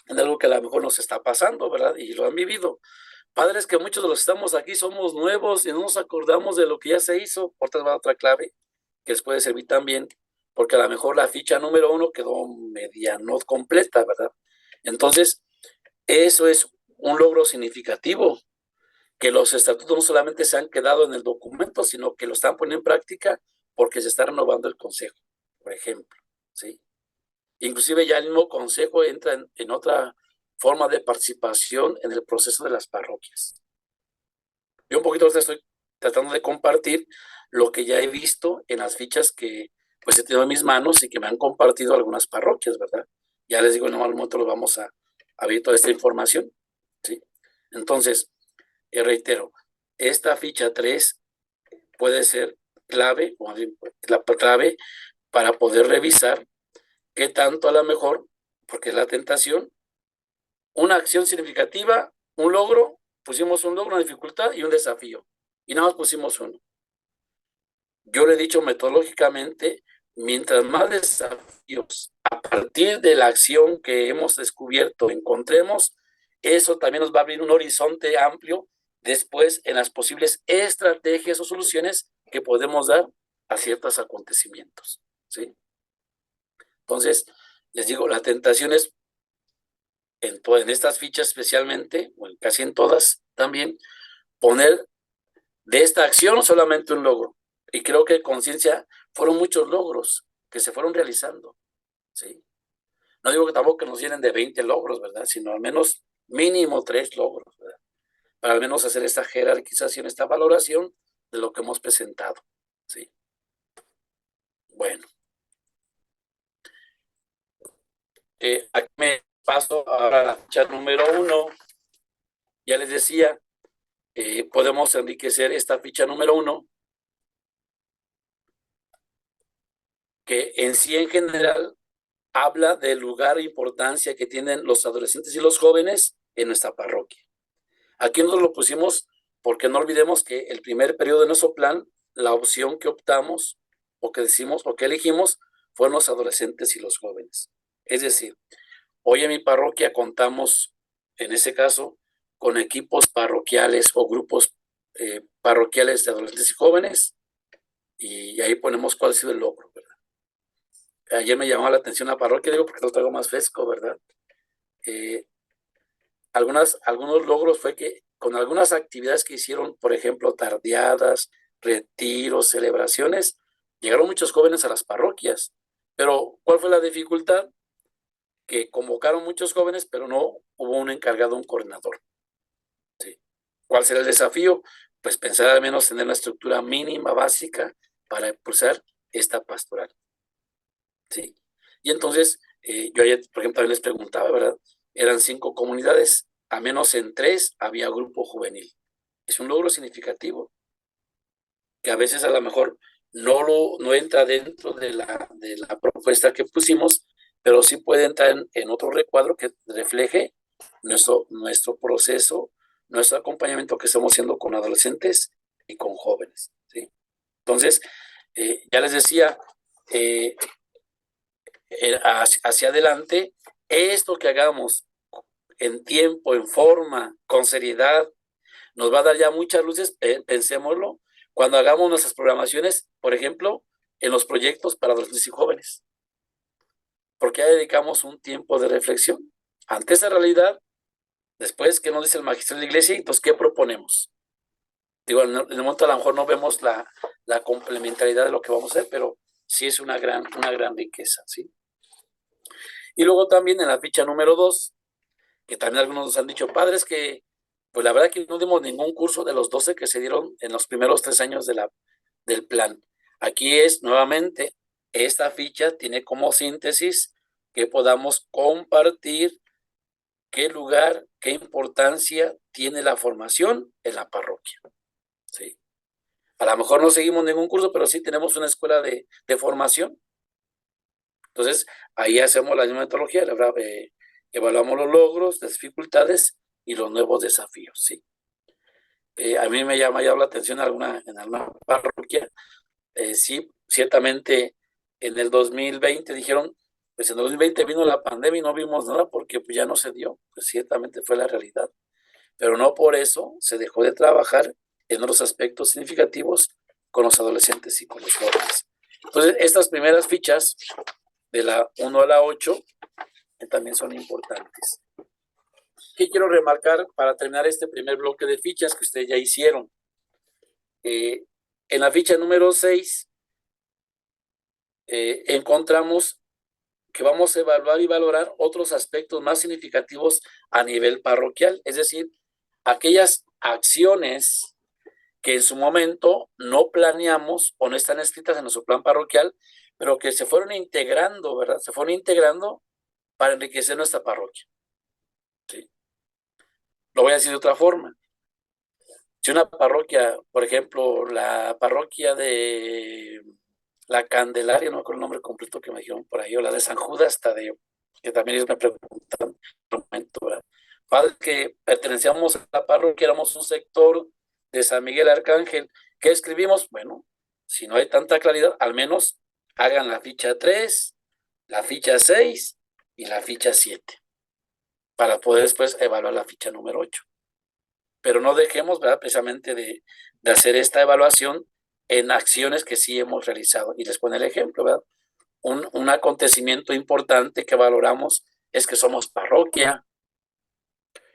en algo que a lo mejor nos está pasando, ¿verdad? Y lo han vivido. Padres que muchos de los que estamos aquí somos nuevos y no nos acordamos de lo que ya se hizo. Otra clave que les puede servir también, porque a lo mejor la ficha número 1 quedó media no completa, ¿verdad? Entonces, eso es un logro significativo, que los estatutos no solamente se han quedado en el documento, sino que lo están poniendo en práctica porque se está renovando el consejo, por ejemplo, ¿sí? Inclusive ya el mismo consejo entra en otra forma de participación en el proceso de las parroquias. Yo un poquito estoy tratando de compartir lo que ya he visto en las fichas que pues he tenido en mis manos y que me han compartido algunas parroquias, ¿verdad? Ya les digo, en algún momento lo vamos a ver toda esta información, ¿sí? Entonces, reitero, esta ficha 3 puede ser clave, o la clave para poder revisar qué tanto a lo mejor, porque es la tentación, una acción significativa, un logro, pusimos un logro, una dificultad y un desafío, y nada más pusimos uno. Yo le he dicho metodológicamente, mientras más desafíos a partir de la acción que hemos descubierto encontremos, eso también nos va a abrir un horizonte amplio después en las posibles estrategias o soluciones que podemos dar a ciertos acontecimientos, ¿sí? Entonces, les digo, la tentación es en estas fichas especialmente, o casi en todas también, poner de esta acción solamente un logro. Y creo que conciencia fueron muchos logros que se fueron realizando, ¿sí? No digo que tampoco que nos llenen de 20 logros, ¿verdad? Sino al menos mínimo 3 logros, ¿verdad? Para al menos hacer esta jerarquización, esta valoración de lo que hemos presentado, ¿sí? Bueno. Aquí me paso ahora a la ficha número 1. Ya les decía, podemos enriquecer esta ficha número 1, que en sí en general habla del lugar e importancia que tienen los adolescentes y los jóvenes en nuestra parroquia. Aquí nosotros lo pusimos porque no olvidemos que el primer periodo de nuestro plan, la opción que optamos o que decimos o que elegimos fueron los adolescentes y los jóvenes. Es decir, hoy en mi parroquia contamos, en ese caso, con equipos parroquiales o grupos parroquiales de adolescentes y jóvenes, y ahí ponemos cuál ha sido el logro, ¿verdad? Ayer me llamó la atención la parroquia, digo, porque lo traigo más fresco, ¿verdad? Algunos logros fue que con algunas actividades que hicieron, por ejemplo, tardeadas, retiros, celebraciones, llegaron muchos jóvenes a las parroquias. Pero, ¿cuál fue la dificultad? Que convocaron muchos jóvenes, pero no hubo un encargado, un coordinador, ¿sí? ¿Cuál será el desafío? Pues pensar al menos tener una estructura mínima, básica, para impulsar esta pastoral, ¿sí? Y entonces, yo ayer, por ejemplo, también les preguntaba, ¿verdad? Eran 5 comunidades, a menos en 3 había grupo juvenil. Es un logro significativo, que a veces a lo mejor no entra dentro de la propuesta que pusimos, pero sí puede entrar en otro recuadro que refleje nuestro proceso, nuestro acompañamiento que estamos haciendo con adolescentes y con jóvenes, ¿sí? Entonces, ya les decía, hacia adelante, esto que hagamos en tiempo, en forma, con seriedad, nos va a dar ya muchas luces, pensémoslo, cuando hagamos nuestras programaciones, por ejemplo, en los proyectos para adolescentes y jóvenes, porque ya dedicamos un tiempo de reflexión ante esa realidad. Después, ¿qué nos dice el magisterio de la iglesia? Entonces, ¿qué proponemos? Digo, en el momento a lo mejor no vemos la complementariedad de lo que vamos a hacer, pero sí es una gran riqueza, ¿sí? Y luego también en la ficha número 2, que también algunos nos han dicho, padres, que pues la verdad que no dimos ningún curso de los 12 que se dieron en los primeros 3 años del plan. Aquí es nuevamente, esta ficha tiene como síntesis que podamos compartir qué lugar, qué importancia tiene la formación en la parroquia. ¿Sí? A lo mejor no seguimos ningún curso, pero sí tenemos una escuela de formación. Entonces, ahí hacemos la misma metodología, la verdad, evaluamos los logros, las dificultades y los nuevos desafíos, ¿sí? A mí me llama ya la atención en alguna parroquia. Sí, ciertamente en el 2020 dijeron, pues en el 2020 vino la pandemia y no vimos nada porque pues ya no se dio, pues ciertamente fue la realidad. Pero no por eso se dejó de trabajar en otros aspectos significativos con los adolescentes y con los jóvenes. Entonces, estas primeras fichas de la 1 a la 8 también son importantes. ¿Qué quiero remarcar para terminar este primer bloque de fichas que ustedes ya hicieron? En la ficha número 6 encontramos que vamos a evaluar y valorar otros aspectos más significativos a nivel parroquial, es decir, aquellas acciones que en su momento no planeamos o no están escritas en nuestro plan parroquial, pero que se fueron integrando, ¿verdad? Se fueron integrando para enriquecer nuestra parroquia. ¿Sí? Lo voy a decir de otra forma. Si una parroquia, por ejemplo, la parroquia de la Candelaria, no me acuerdo el nombre completo que me dijeron por ahí, o la de San Judas Tadeo, que también ellos me preguntan, padre, que pertenecíamos a la parroquia, éramos un sector de San Miguel Arcángel. ¿Qué escribimos? Bueno, si no hay tanta claridad, al menos hagan la ficha 3, la ficha 6 y la ficha 7, para poder después evaluar la ficha número 8. Pero no dejemos, ¿verdad?, precisamente de hacer esta evaluación en acciones que sí hemos realizado. Y les pone el ejemplo, ¿verdad? Un acontecimiento importante que valoramos es que somos parroquia.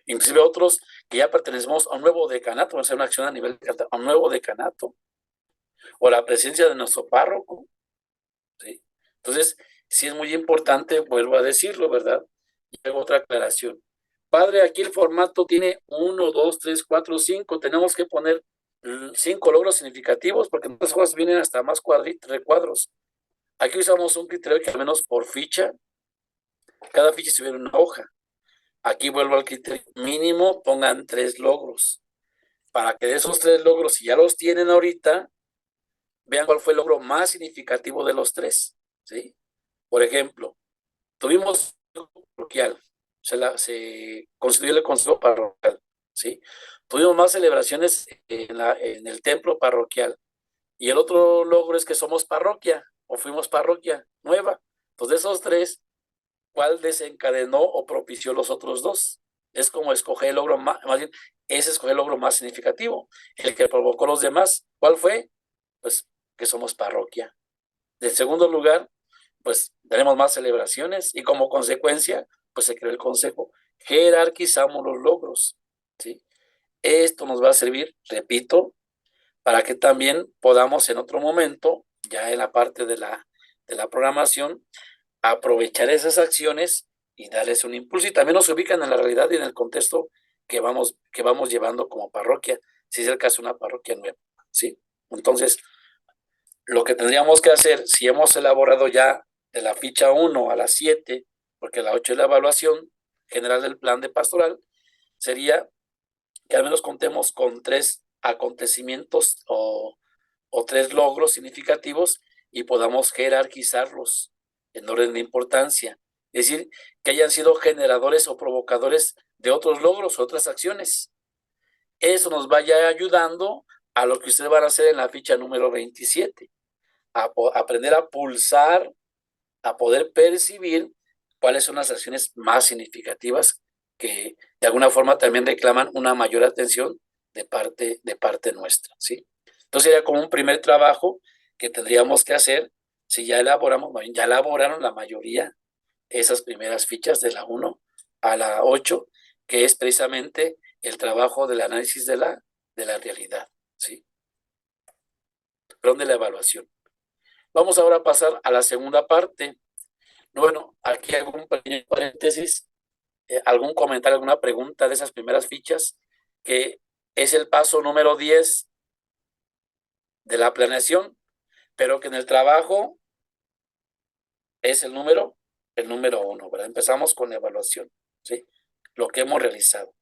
Inclusive otros que ya pertenecemos a un nuevo decanato, vamos a hacer una acción a nivel de a un nuevo decanato. O la presencia de nuestro párroco. ¿Sí? Entonces, sí es muy importante, vuelvo a decirlo, ¿verdad? Y hago otra aclaración. Padre, aquí el formato tiene 1, 2, 3, 4, 5. Tenemos que poner 5 logros significativos porque otras cosas vienen hasta más recuadros. Aquí usamos un criterio que al menos por ficha, cada ficha se ve en una hoja. Aquí vuelvo al criterio mínimo, pongan 3 logros. Para que de esos 3 logros, si ya los tienen ahorita, vean cuál fue el logro más significativo de los 3. ¿Sí? Por ejemplo, tuvimos parroquial, se constituyó el consejo parroquial, ¿sí? Tuvimos más celebraciones en el templo parroquial. Y el otro logro es que somos parroquia, o fuimos parroquia nueva. Pues de esos 3, ¿cuál desencadenó o propició los otros 2? Es como escoger el logro más bien, es escoger el logro más significativo. El que provocó los demás, ¿cuál fue? Pues que somos parroquia. En segundo lugar, pues tenemos más celebraciones y como consecuencia, pues se creó el consejo. Jerarquizamos los logros, ¿sí? Esto nos va a servir, repito, para que también podamos en otro momento, ya en la parte de la programación, aprovechar esas acciones y darles un impulso y también nos ubican en la realidad y en el contexto que vamos llevando como parroquia, si es el caso de una parroquia nueva, ¿sí? Entonces, lo que tendríamos que hacer, si hemos elaborado ya de la ficha 1 a la 7, porque la 8 es la evaluación general del plan de pastoral, sería que al menos contemos con 3 acontecimientos o 3 logros significativos y podamos jerarquizarlos en orden de importancia. Es decir, que hayan sido generadores o provocadores de otros logros, otras acciones. Eso nos vaya ayudando a lo que ustedes van a hacer en la ficha número 27. A aprender a pulsar, a poder percibir cuáles son las acciones más significativas que de alguna forma también reclaman una mayor atención de parte nuestra, ¿sí? Entonces sería como un primer trabajo que tendríamos que hacer si ya elaboraron la mayoría esas primeras fichas de la 1 a la 8, que es precisamente el trabajo del análisis de la realidad, ¿sí? Perdón, de la evaluación. Vamos ahora a pasar a la segunda parte. Bueno, aquí algún pequeño paréntesis, algún comentario, alguna pregunta de esas primeras fichas, que es el paso número 10 de la planeación, pero que en el trabajo es el número 1, ¿verdad? Empezamos con la evaluación, ¿sí? Lo que hemos realizado,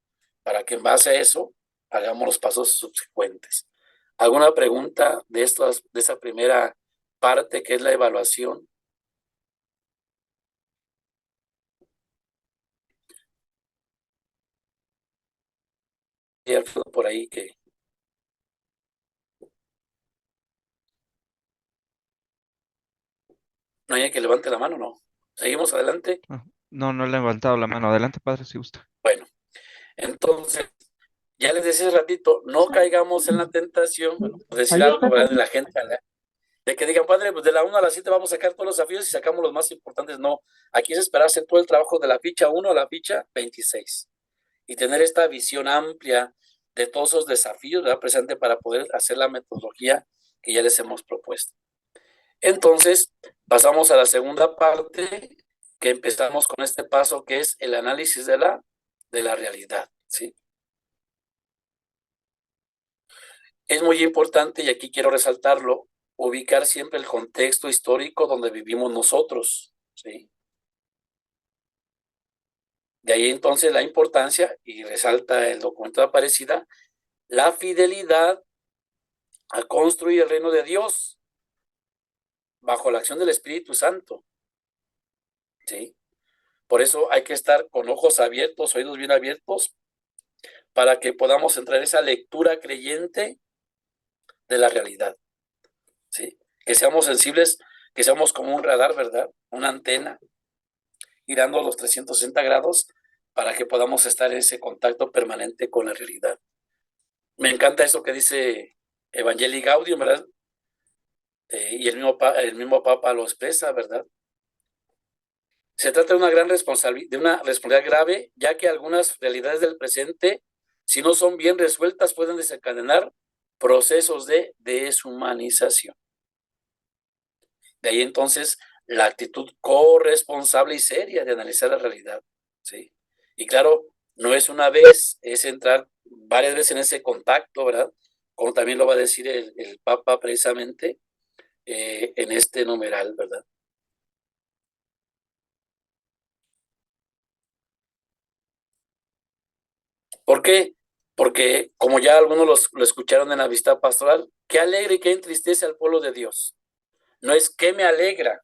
para que en base a eso hagamos los pasos subsecuentes. ¿Alguna pregunta de esa primera parte que es la evaluación? Y Alfredo por ahí que... No hay que levante la mano, ¿no? ¿Seguimos adelante? No, no le he levantado la mano. Adelante, padre, si gusta. Bueno, entonces, ya les decía hace ratito, no caigamos en la tentación, bueno, por decir algo, ¿verdad? De la gente, de que digan, padre, pues de la 1 a la 7 vamos a sacar todos los desafíos y sacamos los más importantes. No, aquí es esperar hacer todo el trabajo de la ficha 1 a la ficha 26 y tener esta visión amplia de todos esos desafíos, ¿verdad? Presente para poder hacer la metodología que ya les hemos propuesto. Entonces, pasamos a la segunda parte, que empezamos con este paso que es el análisis de la realidad, ¿sí? Es muy importante, y aquí quiero resaltarlo, ubicar siempre el contexto histórico donde vivimos nosotros, ¿sí? De ahí entonces la importancia, y resalta el documento de Aparecida, la fidelidad a construir el reino de Dios bajo la acción del Espíritu Santo, ¿sí? Por eso hay que estar con ojos abiertos, oídos bien abiertos, para que podamos entrar en esa lectura creyente de la realidad, ¿sí? Que seamos sensibles, que seamos como un radar, ¿verdad? Una antena, girando a los 360 grados para que podamos estar en ese contacto permanente con la realidad. Me encanta eso que dice Evangelii Gaudium, ¿verdad? Y el mismo Papa lo expresa, ¿verdad? Se trata de una gran responsabilidad, de una responsabilidad grave, ya que algunas realidades del presente, si no son bien resueltas, pueden desencadenar procesos de deshumanización. De ahí entonces la actitud corresponsable y seria de analizar la realidad, ¿sí? Y claro, no es una vez, es entrar varias veces en ese contacto, ¿verdad? Como también lo va a decir el Papa precisamente en este numeral, ¿verdad? ¿Por qué? Porque como ya algunos lo escucharon en la vista pastoral, qué alegre y qué entristece al pueblo de Dios. No es qué me alegra,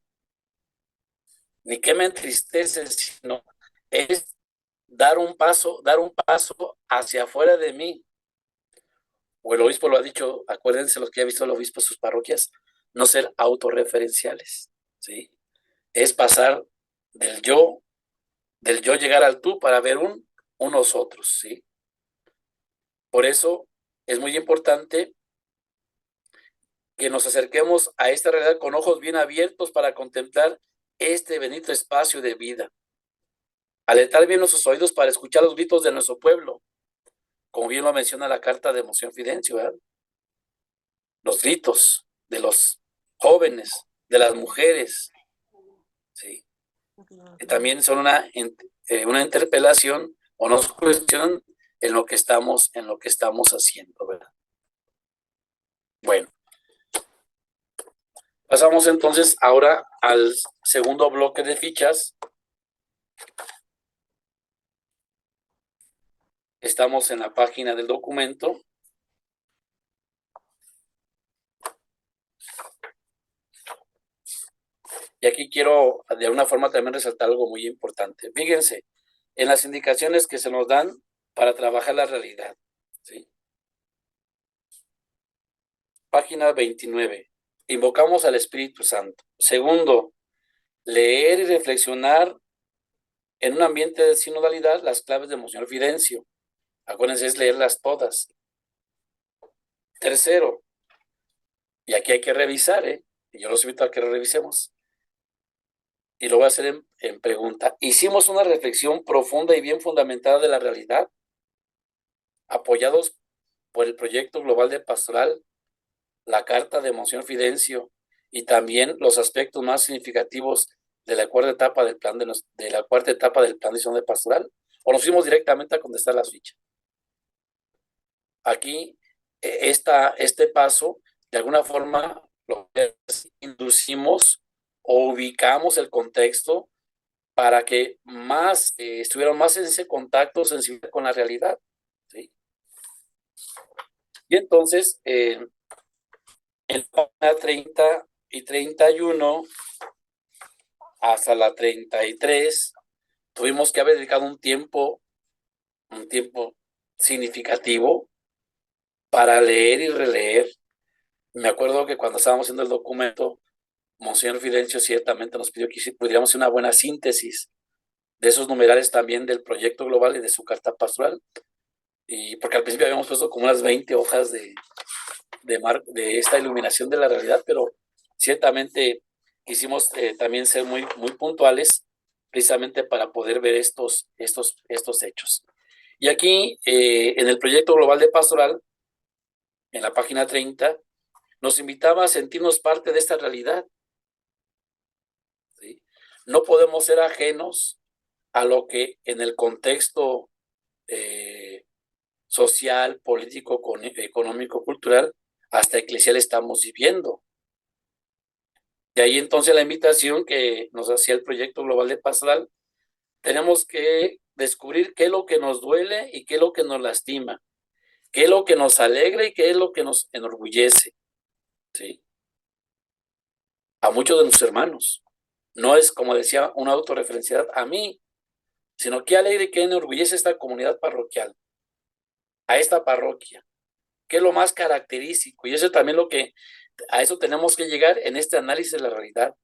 ni qué me entristece, sino es dar un paso hacia afuera de mí. O el obispo lo ha dicho, acuérdense los que ha visto el obispo en sus parroquias, no ser autorreferenciales, ¿sí? Es pasar del yo llegar al tú para ver un nosotros, ¿sí? Por eso es muy importante que nos acerquemos a esta realidad con ojos bien abiertos para contemplar este bendito espacio de vida. Alertar bien nuestros oídos para escuchar los gritos de nuestro pueblo, como bien lo menciona la carta de Monsignor Fidencio, ¿verdad? Los gritos de los jóvenes, de las mujeres, ¿sí? Que también son una interpelación o nos cuestionan en lo que estamos haciendo, ¿verdad? Bueno, pasamos entonces ahora al segundo bloque de fichas. Estamos en la página del documento. Y aquí quiero de alguna forma también resaltar algo muy importante. Fíjense, en las indicaciones que se nos dan para trabajar la realidad, ¿sí? Página 29. Invocamos al Espíritu Santo. Segundo, leer y reflexionar en un ambiente de sinodalidad las claves de Monseñor Fidencio. Acuérdense, es leerlas todas. Tercero, y aquí hay que revisar, y yo los invito a que lo revisemos, y lo voy a hacer en pregunta. ¿Hicimos una reflexión profunda y bien fundamentada de la realidad, apoyados por el proyecto global de pastoral, la carta de Monseñor Fidencio y también los aspectos más significativos de la cuarta etapa del plan de la cuarta etapa del plan de acción de pastoral? ¿O nos fuimos directamente a contestar las fichas? Aquí, este paso, de alguna forma, lo inducimos o ubicamos el contexto para que más estuvieran más en ese contacto sensible con la realidad, ¿sí? Y entonces, en la página 30 y 31 hasta la 33, tuvimos que haber dedicado un tiempo significativo para leer y releer. Me acuerdo que cuando estábamos haciendo el documento, Monseñor Fidencio ciertamente nos pidió que pudiéramos hacer una buena síntesis de esos numerales también del proyecto global y de su carta pastoral. Y porque al principio habíamos puesto como unas 20 hojas de esta iluminación de la realidad, pero ciertamente quisimos también ser muy puntuales, precisamente para poder ver estos hechos. Y aquí, en el proyecto global de pastoral, en la página 30, nos invitaba a sentirnos parte de esta realidad, ¿sí? No podemos ser ajenos a lo que en el contexto social, político, económico, cultural, hasta eclesial estamos viviendo. De ahí entonces la invitación que nos hacía el proyecto global de pastoral. Tenemos que descubrir qué es lo que nos duele y qué es lo que nos lastima, qué es lo que nos alegra y qué es lo que nos enorgullece, ¿sí? A muchos de nuestros hermanos. No es, como decía, una autorreferencialidad a mí, sino qué alegra y qué enorgullece esta comunidad parroquial, a esta parroquia, qué es lo más característico. Y eso es también a eso tenemos que llegar en este análisis de la realidad.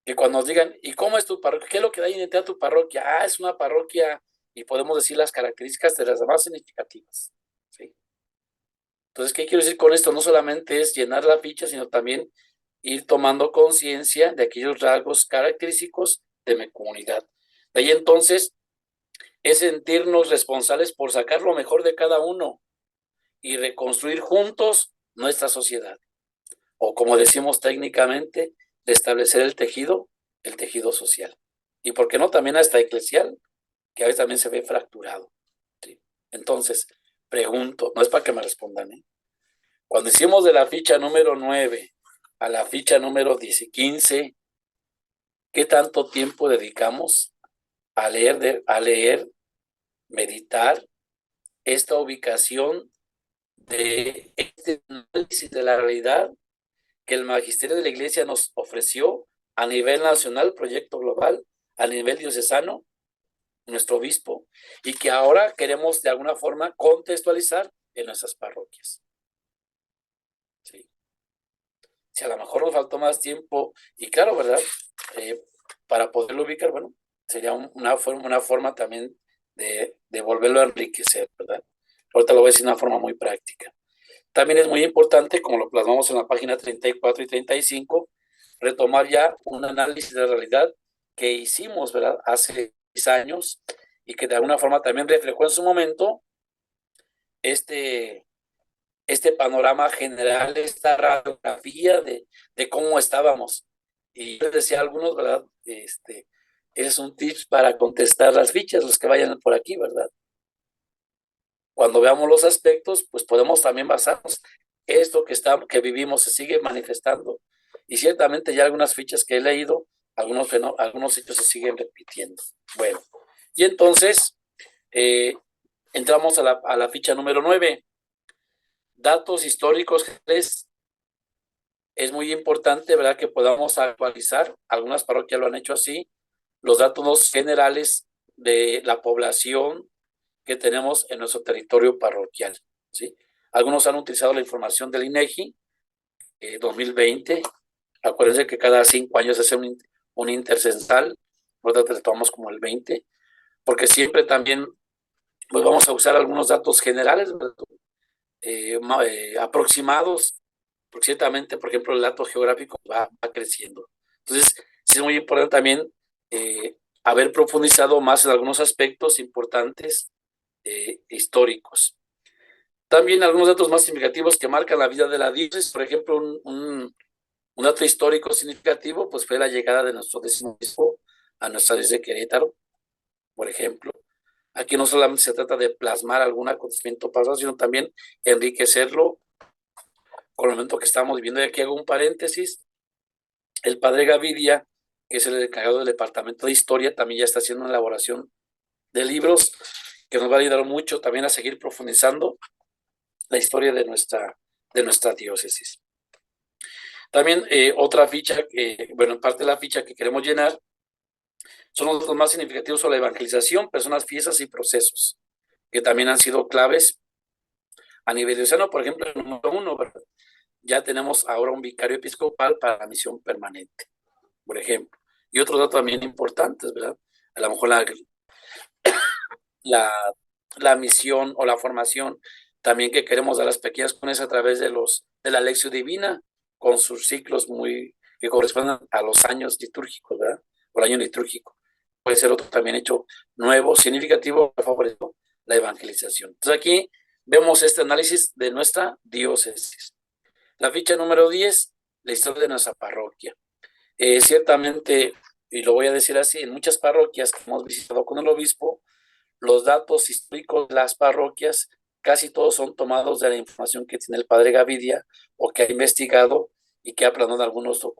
Que cuando nos digan, ¿y cómo es tu parroquia? ¿Qué es lo que da identidad a tu parroquia? Ah, es una parroquia, y podemos decir las características de las más significativas, ¿sí? Entonces, ¿qué quiero decir con esto? No solamente es llenar la ficha, sino también ir tomando conciencia de aquellos rasgos característicos de mi comunidad. De ahí entonces es sentirnos responsables por sacar lo mejor de cada uno y reconstruir juntos nuestra sociedad. O como decimos técnicamente, de establecer el tejido social. Y por qué no también hasta eclesial, que a veces también se ve fracturado, ¿sí? Entonces, pregunto, no es para que me respondan, cuando hicimos de la ficha número 9 a la ficha número 10 y 15, ¿qué tanto tiempo dedicamos a leer, meditar esta ubicación de este análisis de la realidad que el magisterio de la Iglesia nos ofreció a nivel nacional, proyecto global, a nivel diocesano, nuestro obispo, y que ahora queremos de alguna forma contextualizar en nuestras parroquias? ¿Sí? Si a lo mejor nos faltó más tiempo, y claro, ¿verdad? Para poderlo ubicar, bueno, sería una forma también de volverlo a enriquecer, ¿verdad? Ahorita lo voy a decir de una forma muy práctica. También es muy importante, como lo plasmamos en la página 34 y 35, retomar ya un análisis de realidad que hicimos, ¿verdad?, hace 6 años, y que de alguna forma también reflejó en su momento este panorama general, esta radiografía de cómo estábamos. Y yo les decía a algunos, ¿verdad? Ese es un tips para contestar las fichas, los que vayan por aquí, ¿verdad? Cuando veamos los aspectos, pues podemos también basarnos. Esto que vivimos se sigue manifestando. Y ciertamente ya algunas fichas que he leído, algunos hechos se siguen repitiendo. Bueno, y entonces entramos a la ficha número 9. Datos históricos. Es muy importante, ¿verdad?, que podamos actualizar. Algunas parroquias lo han hecho así. Los datos generales de la población que tenemos en nuestro territorio parroquial, ¿sí? Algunos han utilizado la información del INEGI 2020. Acuérdense que cada 5 años se hace un intercensal. Nosotros tomamos como el 20, porque siempre también pues vamos a usar algunos datos generales, aproximados, porque ciertamente, por ejemplo, el dato geográfico va creciendo. Entonces, sí es muy importante también haber profundizado más en algunos aspectos importantes históricos. También algunos datos más significativos que marcan la vida de la diócesis, por ejemplo, un dato histórico significativo, pues fue la llegada de nuestro 10º obispo a nuestra diócesis de Querétaro, por ejemplo. Aquí no solamente se trata de plasmar algún acontecimiento pasado, sino también enriquecerlo con el momento que estamos viviendo. Y aquí hago un paréntesis. El padre Gavidia, que es el encargado del departamento de historia, también ya está haciendo una elaboración de libros que nos va a ayudar mucho también a seguir profundizando la historia de nuestra diócesis. También otra ficha, en parte de la ficha que queremos llenar, son los datos más significativos sobre la evangelización, personas, fiestas y procesos, que también han sido claves a nivel diocesano. Por ejemplo, el número 1, ¿verdad? Ya tenemos ahora un vicario episcopal para la misión permanente, por ejemplo. Y otros datos también importantes, ¿verdad? A lo mejor la misión o la formación también que queremos dar a las pequeñas comunidades a través de la Lección Divina, con sus ciclos que corresponden a los años litúrgicos, ¿verdad? O el año litúrgico. Puede ser otro también hecho nuevo, significativo, que favorecer la evangelización. Entonces aquí vemos este análisis de nuestra diócesis. La ficha número 10, la historia de nuestra parroquia. Ciertamente, y lo voy a decir así, en muchas parroquias que hemos visitado con el obispo, los datos históricos de las parroquias casi todos son tomados de la información que tiene el padre Gavidia o que ha investigado y que ha plasmado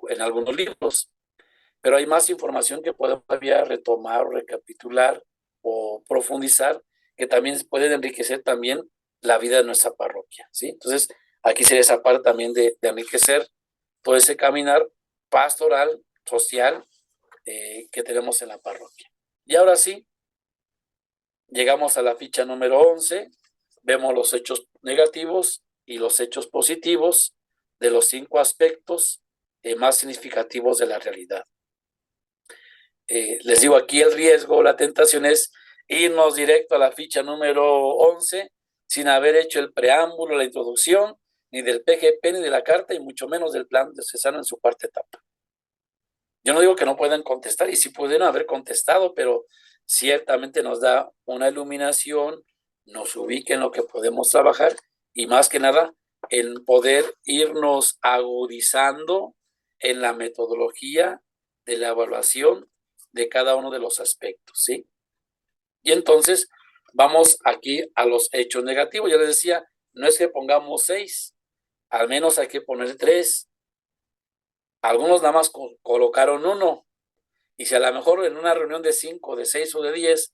en algunos libros. Pero hay más información que podemos todavía retomar o recapitular o profundizar, que también puede enriquecer también la vida de nuestra parroquia, ¿sí? Entonces, aquí sería esa parte también de enriquecer todo ese caminar pastoral, social, que tenemos en la parroquia. Y ahora sí, llegamos a la ficha número 11, vemos los hechos negativos y los hechos positivos de los 5 aspectos más significativos de la realidad. Les digo, aquí el riesgo, la tentación es irnos directo a la ficha número 11 sin haber hecho el preámbulo, la introducción, ni del PGP, ni de la carta, y mucho menos del plan diocesano en su cuarta etapa. Yo no digo que no puedan contestar, y sí pudieron haber contestado, pero ciertamente nos da una iluminación, nos ubica en lo que podemos trabajar, y más que nada, en poder irnos agudizando en la metodología de la evaluación de cada uno de los aspectos, ¿sí? Y entonces, vamos aquí a los hechos negativos. Yo les decía, no es que pongamos 6, al menos hay que poner 3. Algunos nada más colocaron 1. Y si a lo mejor en una reunión de 5, de 6 o de 10,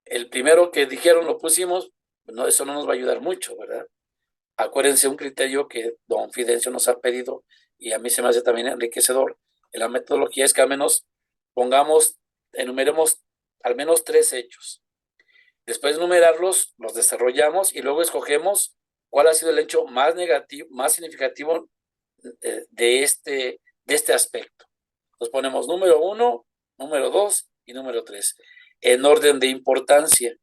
el primero que dijeron lo pusimos, no, eso no nos va a ayudar mucho, ¿verdad? Acuérdense un criterio que don Fidencio nos ha pedido, y a mí se me hace también enriquecedor en la metodología, es que al menos enumeremos al menos 3 hechos. Después de enumerarlos, los desarrollamos y luego escogemos cuál ha sido el hecho más negativo, más significativo de este aspecto. Nos ponemos número 1, número 2 y número 3, en orden de importancia.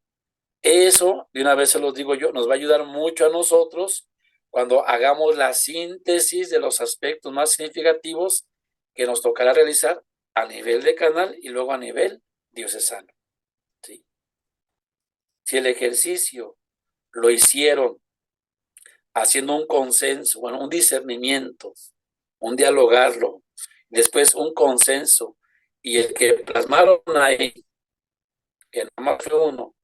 Eso, de una vez se los digo yo, nos va a ayudar mucho a nosotros cuando hagamos la síntesis de los aspectos más significativos que nos tocará realizar a nivel de canal y luego a nivel diocesano, ¿sí? Si el ejercicio lo hicieron haciendo un consenso, bueno, un discernimiento, un dialogarlo, después un consenso, y el que plasmaron ahí, que nada más fue 1,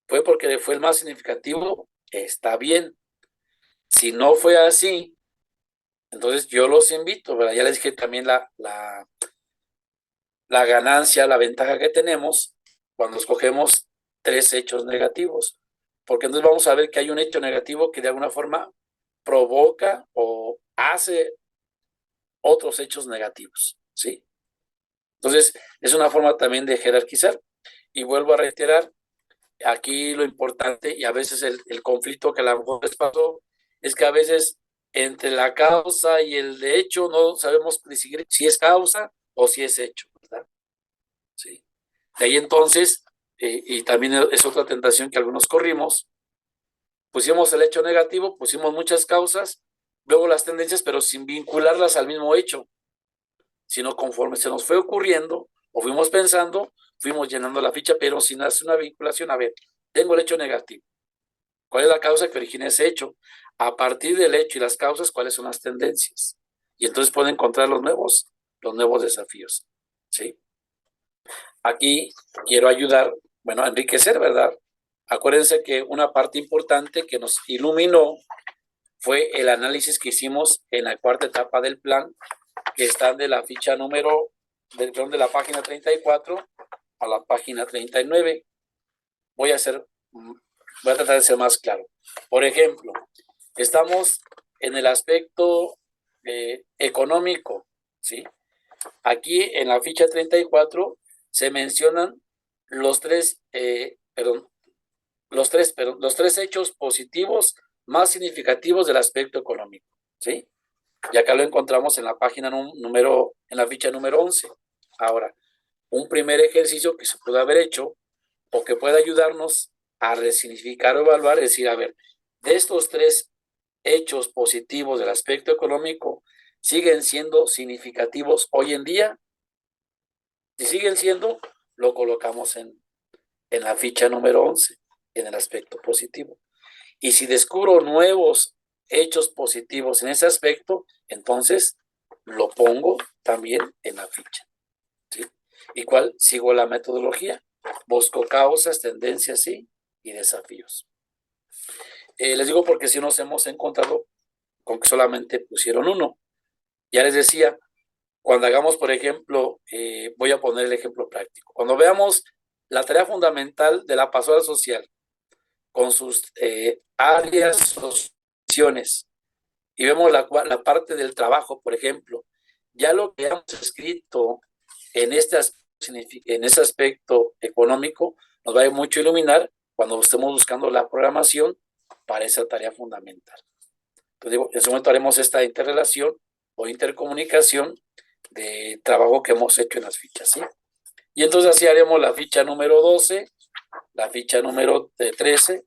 fue porque fue el más significativo, está bien. Si no fue así, entonces yo los invito, ¿verdad? Ya les dije también la ganancia, la ventaja que tenemos cuando escogemos 3 hechos negativos, porque entonces vamos a ver que hay un hecho negativo que de alguna forma provoca o hace otros hechos negativos, ¿sí? Entonces, es una forma también de jerarquizar. Y vuelvo a reiterar, aquí lo importante, y a veces el conflicto que a lo mejor les pasó, es que a veces entre la causa y el de hecho no sabemos distinguir si es causa o si es hecho, ¿verdad? Sí. De ahí entonces, y también es otra tentación que algunos corrimos, pusimos el hecho negativo, pusimos muchas causas, luego las tendencias, pero sin vincularlas al mismo hecho, sino conforme se nos fue ocurriendo o fuimos pensando, fuimos llenando la ficha, pero sin hacer una vinculación. A ver, tengo el hecho negativo. ¿Cuál es la causa que origina ese hecho? A partir del hecho y las causas, ¿cuáles son las tendencias? Y entonces pueden encontrar los nuevos desafíos. ¿Sí? Aquí quiero ayudar, bueno, a enriquecer, ¿verdad? Acuérdense que una parte importante que nos iluminó fue el análisis que hicimos en la cuarta etapa del plan, que están de la ficha número, de la página 34 a la página 39. Voy a tratar de ser más claro. Por ejemplo, estamos en el aspecto económico, ¿sí? Aquí en la ficha 34 se mencionan los tres hechos positivos más significativos del aspecto económico, ¿sí? Y acá lo encontramos en la página en la ficha número 11. Ahora, un primer ejercicio que se puede haber hecho o que puede ayudarnos a resignificar o evaluar, es decir, a ver, de estos tres hechos positivos del aspecto económico, ¿siguen siendo significativos hoy en día? Si siguen siendo, lo colocamos en la ficha número 11, en el aspecto positivo. Y si descubro nuevos hechos positivos en ese aspecto, entonces lo pongo también en la ficha. ¿Sí? ¿Y cuál? Sigo la metodología. Busco causas, tendencias, sí, y desafíos. Les digo porque si nos hemos encontrado con que solamente pusieron uno. Ya les decía, cuando hagamos, por ejemplo, voy a poner el ejemplo práctico. Cuando veamos la tarea fundamental de la pastoral social con sus áreas, sus funciones, y vemos la parte del trabajo, por ejemplo, ya lo que hemos escrito en ese aspecto económico nos va a mucho iluminar cuando estemos buscando la programación para esa tarea fundamental. Entonces, digo, en ese momento haremos esta interrelación o intercomunicación de trabajo que hemos hecho en las fichas, ¿sí? Y entonces así haremos la ficha número 12, la ficha número 13,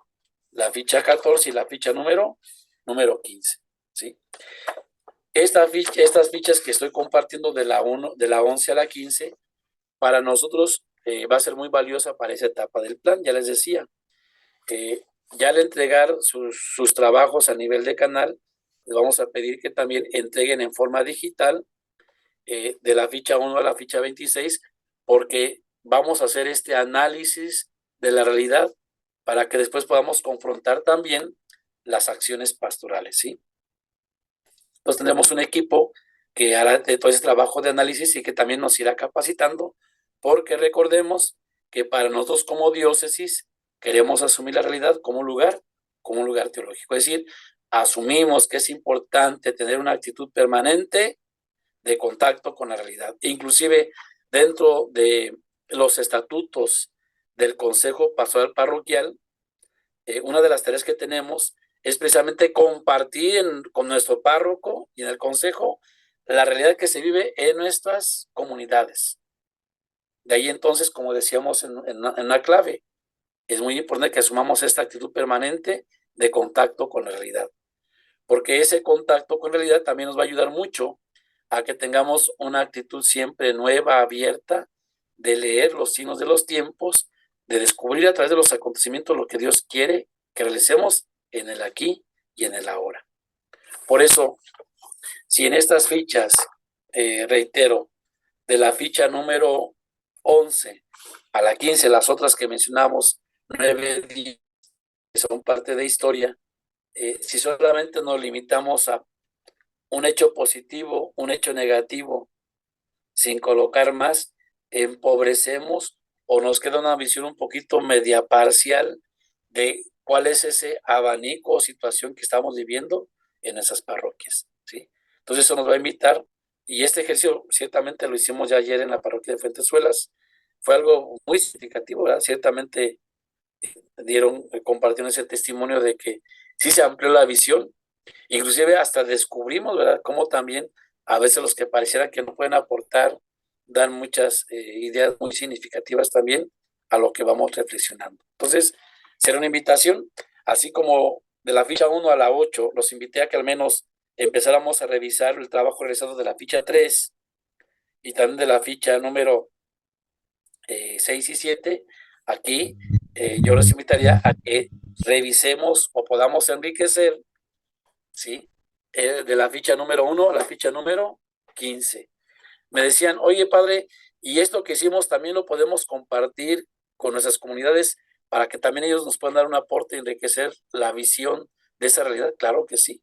la ficha 14 y la ficha número 15, ¿sí? Estas fichas que estoy compartiendo de la 11 a la 15, para nosotros va a ser muy valiosa para esa etapa del plan. Ya les decía, ya al entregar sus trabajos a nivel de canal, les vamos a pedir que también entreguen en forma digital de la ficha 1 a la ficha 26, porque vamos a hacer este análisis de la realidad para que después podamos confrontar también las acciones pastorales, ¿sí? Entonces tendremos un equipo que hará todo ese trabajo de análisis y que también nos irá capacitando, porque recordemos que para nosotros como diócesis queremos asumir la realidad como un lugar teológico. Es decir, asumimos que es importante tener una actitud permanente de contacto con la realidad. Inclusive dentro de los estatutos del Consejo Pastoral Parroquial, una de las tareas que tenemos es precisamente compartir con nuestro párroco y en el consejo la realidad que se vive en nuestras comunidades. De ahí entonces, como decíamos en una clave, es muy importante que asumamos esta actitud permanente de contacto con la realidad, porque ese contacto con la realidad también nos va a ayudar mucho a que tengamos una actitud siempre nueva, abierta, de leer los signos de los tiempos, de descubrir a través de los acontecimientos lo que Dios quiere que realicemos en el aquí y en el ahora. Por eso, si en estas fichas, reitero, de la ficha número 11 a la 15, las otras que mencionamos, 9, 10, que son parte de historia, si solamente nos limitamos a un hecho positivo, un hecho negativo, sin colocar más, empobrecemos o nos queda una visión un poquito media parcial de cuál es ese abanico o situación que estamos viviendo en esas parroquias, ¿sí? Entonces eso nos va a invitar, y este ejercicio ciertamente lo hicimos ya ayer en la parroquia de Fuentezuelas, fue algo muy significativo, ¿verdad? Ciertamente compartieron ese testimonio de que sí se amplió la visión, inclusive hasta descubrimos, ¿verdad?, cómo también a veces los que pareciera que no pueden aportar dan muchas ideas muy significativas también a lo que vamos reflexionando. Entonces, será una invitación, así como de la ficha 1 a la 8, los invité a que al menos empezáramos a revisar el trabajo realizado de la ficha 3 y también de la ficha número 6 y 7. Aquí yo les invitaría a que revisemos o podamos enriquecer, ¿sí? De la ficha número 1 a la ficha número 15. Me decían, oye, padre, y esto que hicimos también lo podemos compartir con nuestras comunidades para que también ellos nos puedan dar un aporte y enriquecer la visión de esa realidad. Claro que sí.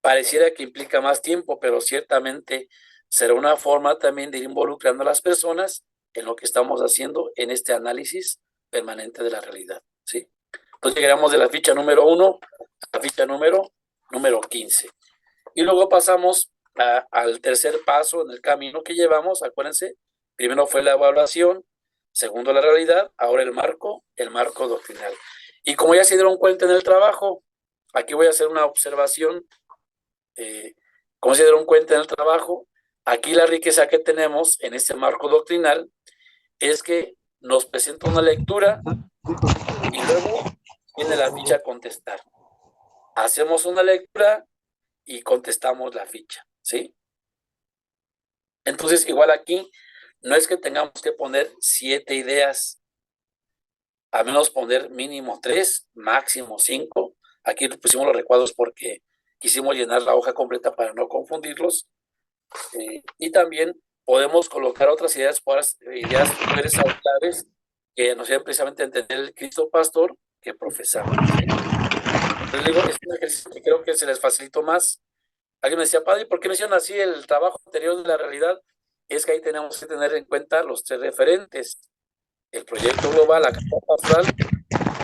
Pareciera que implica más tiempo, pero ciertamente será una forma también de ir involucrando a las personas en lo que estamos haciendo en este análisis permanente de la realidad, ¿sí? Entonces llegamos de la ficha número 1 a la ficha número 15. Y luego pasamos al tercer paso en el camino que llevamos. Acuérdense, primero fue la evaluación, segundo la realidad, ahora el marco doctrinal. Y como ya se dieron cuenta en el trabajo, aquí voy a hacer una observación. Como se dieron cuenta en el trabajo, aquí la riqueza que tenemos en este marco doctrinal es que nos presenta una lectura y luego viene la ficha a contestar. Hacemos una lectura y contestamos la ficha, ¿sí? Entonces, igual aquí, no es que tengamos que poner 7 ideas, a menos poner mínimo 3, máximo 5. Aquí pusimos los recuadros porque quisimos llenar la hoja completa para no confundirlos. Y también podemos colocar otras ideas claves que nos ayuden precisamente a entender el Cristo Pastor que profesamos. Les digo, es un ejercicio que creo que se les facilitó más. Alguien me decía, padre, ¿por qué no hicieron así el trabajo anterior de la realidad? Es que ahí tenemos que tener en cuenta los 3 referentes: el proyecto global, la carta pastoral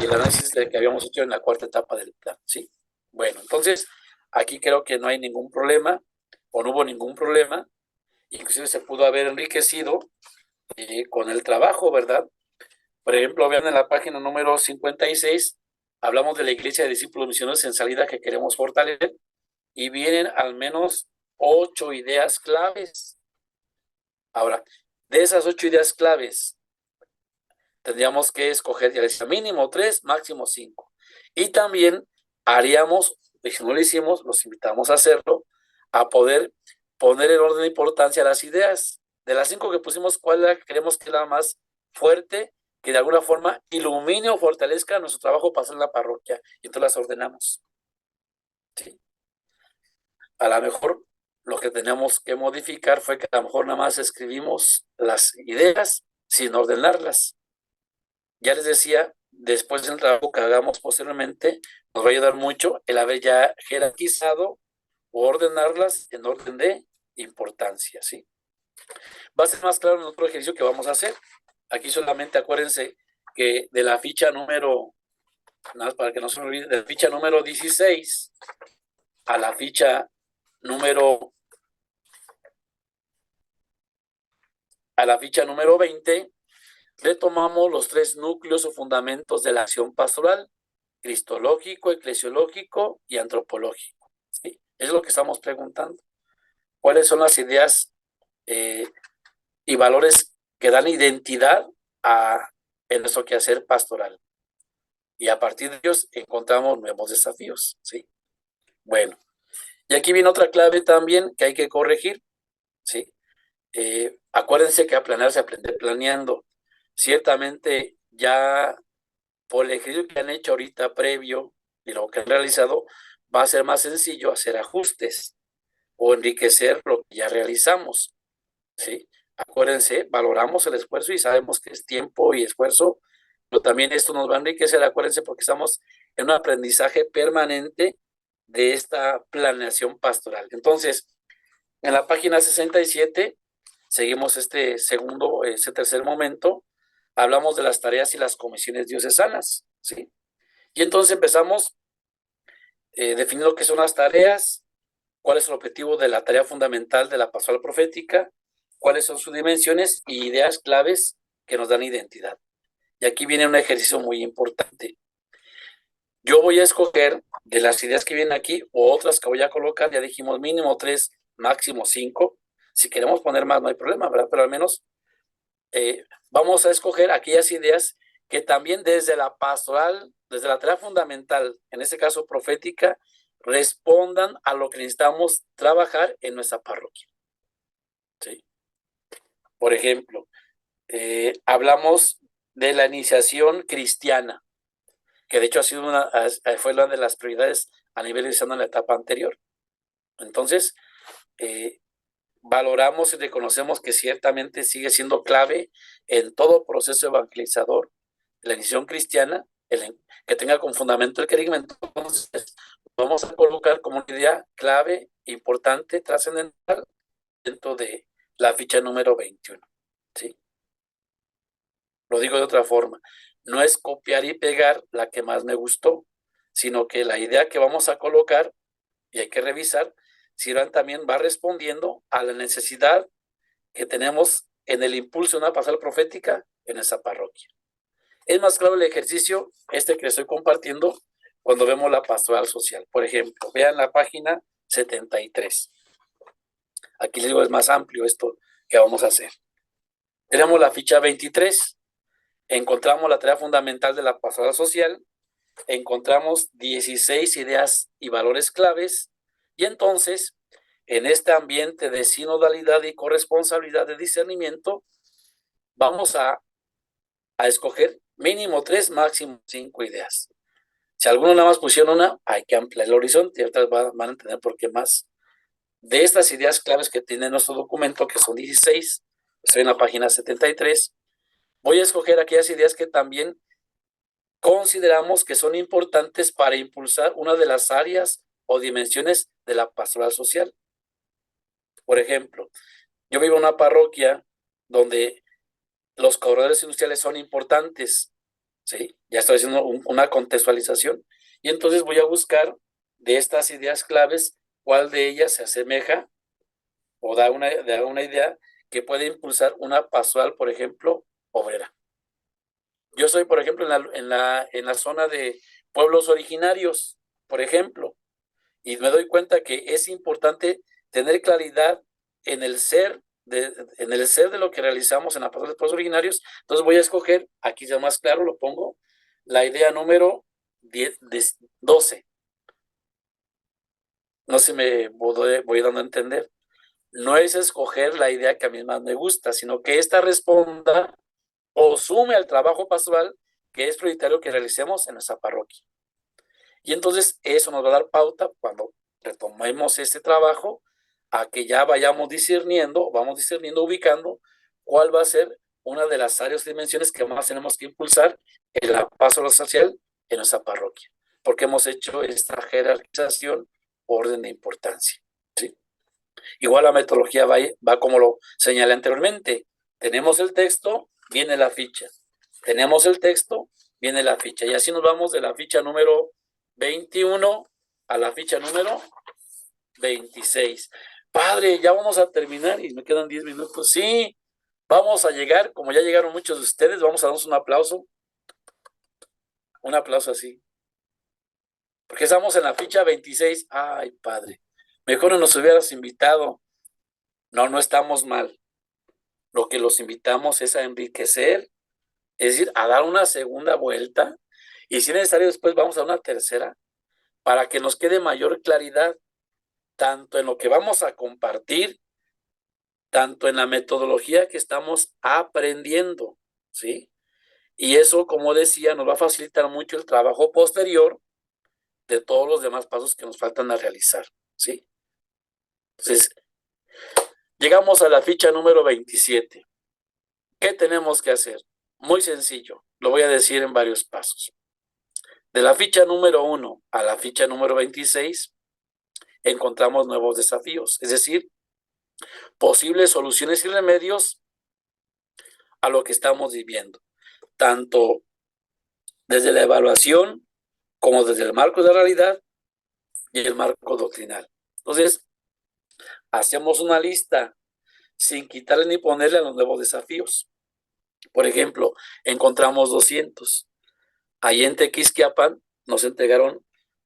y el análisis que habíamos hecho en la 4ª etapa del plan, ¿sí? Bueno, entonces, aquí creo que no hay ningún problema, o no hubo ningún problema, inclusive se pudo haber enriquecido con el trabajo, ¿verdad? Por ejemplo, vean en la página número 56, hablamos de la iglesia de discípulos misioneros en salida que queremos fortalecer, y vienen al menos 8 ideas claves. Ahora, de esas 8 ideas claves, tendríamos que escoger, ya decía, mínimo 3, máximo 5. Y también haríamos, y si no lo hicimos, los invitamos a hacerlo, a poder poner en orden de importancia las ideas. De las 5 que pusimos, ¿cuál la creemos que es la más fuerte, que de alguna forma ilumine o fortalezca nuestro trabajo para hacer la parroquia? Y entonces las ordenamos, ¿sí? A lo mejor lo que teníamos que modificar fue que a lo mejor nada más escribimos las ideas sin ordenarlas. Ya les decía, después del trabajo que hagamos posteriormente, nos va a ayudar mucho el haber ya jerarquizado o ordenarlas en orden de importancia, ¿sí? Va a ser más claro en otro ejercicio que vamos a hacer. Aquí solamente acuérdense que de la ficha número, nada más para que no se me olvide, de la ficha número 16 a la ficha número 20, retomamos los 3 núcleos o fundamentos de la acción pastoral: cristológico, eclesiológico y antropológico, ¿sí? Es lo que estamos preguntando. ¿Cuáles son las ideas y valores que dan identidad en nuestro quehacer pastoral? Y a partir de ellos encontramos nuevos desafíos, ¿sí? Bueno, y aquí viene otra clave también que hay que corregir, ¿sí? Acuérdense que a planear se aprende planeando. Ciertamente ya por el ejercicio que han hecho ahorita previo y lo que han realizado, va a ser más sencillo hacer ajustes o enriquecer lo que ya realizamos, ¿sí? Acuérdense, valoramos el esfuerzo y sabemos que es tiempo y esfuerzo, pero también esto nos va a enriquecer, acuérdense, porque estamos en un aprendizaje permanente de esta planeación pastoral. Entonces, en la página 67, seguimos este tercer momento, hablamos de las tareas y las comisiones diocesanas, ¿sí? Y entonces empezamos definiendo qué son las tareas, cuál es el objetivo de la tarea fundamental de la pastoral profética, cuáles son sus dimensiones y ideas claves que nos dan identidad. Y aquí viene un ejercicio muy importante. Yo voy a escoger de las ideas que vienen aquí o otras que voy a colocar, ya dijimos mínimo 3, máximo 5. Si queremos poner más no hay problema, ¿verdad? Pero al menos vamos a escoger aquellas ideas que también desde la pastoral, desde la tarea fundamental, en este caso profética, respondan a lo que necesitamos trabajar en nuestra parroquia. ¿Sí? Por ejemplo, hablamos de la iniciación cristiana, que de hecho ha sido fue una de las prioridades a nivel cristiano en la etapa anterior. Entonces, valoramos y reconocemos que ciertamente sigue siendo clave en todo proceso evangelizador la iniciación cristiana, que tenga como fundamento el querigma. Entonces, vamos a colocar como una idea clave, importante, trascendental, dentro de la ficha número 21. ¿Sí? Lo digo de otra forma, no es copiar y pegar la que más me gustó, sino que la idea que vamos a colocar, y hay que revisar, si también va respondiendo a la necesidad que tenemos en el impulso de una pastoral profética en esa parroquia. Es más claro el ejercicio que les estoy compartiendo cuando vemos la pastoral social. Por ejemplo, vean la página 73. Aquí les digo, es más amplio esto que vamos a hacer. Tenemos la ficha 23. Encontramos la tarea fundamental de la pastoral social. Encontramos 16 ideas y valores claves. Y entonces, en este ambiente de sinodalidad y corresponsabilidad de discernimiento, vamos a escoger mínimo 3, máximo 5 ideas. Si alguno nada más pusieron una, hay que ampliar el horizonte y otras van a entender por qué más. De estas ideas claves que tiene nuestro documento, que son 16, estoy en la página 73, voy a escoger aquellas ideas que también consideramos que son importantes para impulsar una de las áreas o dimensiones de la pastoral social. Por ejemplo, yo vivo en una parroquia donde los corredores industriales son importantes, ¿sí? Ya estoy haciendo una contextualización. Y entonces voy a buscar de estas ideas claves cuál de ellas se asemeja o da una idea que puede impulsar una pastoral, por ejemplo, obrera. Yo estoy, por ejemplo, en la zona de pueblos originarios, por ejemplo, y me doy cuenta que es importante tener claridad en el ser de lo que realizamos en la pastoral de pueblos originarios. Entonces voy a escoger, aquí ya más claro lo pongo, la idea número 12. No sé si me voy dando a entender. No es escoger la idea que a mí más me gusta, sino que esta responda o sume al trabajo pastoral que es prioritario que realicemos en nuestra parroquia. Y entonces eso nos va a dar pauta cuando retomemos este trabajo a que ya vamos discerniendo, ubicando cuál va a ser una de las áreas o dimensiones que más tenemos que impulsar en la pastoral social en nuestra parroquia, porque hemos hecho esta jerarquización por orden de importancia. ¿Sí? Igual la metodología va como lo señalé anteriormente. Tenemos el texto, viene la ficha. Tenemos el texto, viene la ficha. Y así nos vamos de la ficha número 21 a la ficha número 26. Padre, ya vamos a terminar y me quedan 10 minutos. Sí, vamos a llegar, como ya llegaron muchos de ustedes, vamos a darnos un aplauso. Un aplauso así. Porque estamos en la ficha 26. Ay, Padre, mejor no nos hubieras invitado. No estamos mal. Lo que los invitamos es a enriquecer, es decir, a dar una segunda vuelta. Y si es necesario, después vamos a una tercera, para que nos quede mayor claridad, tanto en lo que vamos a compartir, tanto en la metodología que estamos aprendiendo, ¿sí? Y eso, como decía, nos va a facilitar mucho el trabajo posterior de todos los demás pasos que nos faltan a realizar, ¿sí? Entonces, llegamos a la ficha número 27. ¿Qué tenemos que hacer? Muy sencillo, lo voy a decir en varios pasos. De la ficha número 1 a la ficha número 26, encontramos nuevos desafíos, es decir, posibles soluciones y remedios a lo que estamos viviendo, tanto desde la evaluación como desde el marco de la realidad y el marco doctrinal. Entonces, hacemos una lista sin quitarle ni ponerle a los nuevos desafíos. Por ejemplo, encontramos 200. Ahí en Tequisquiapan nos entregaron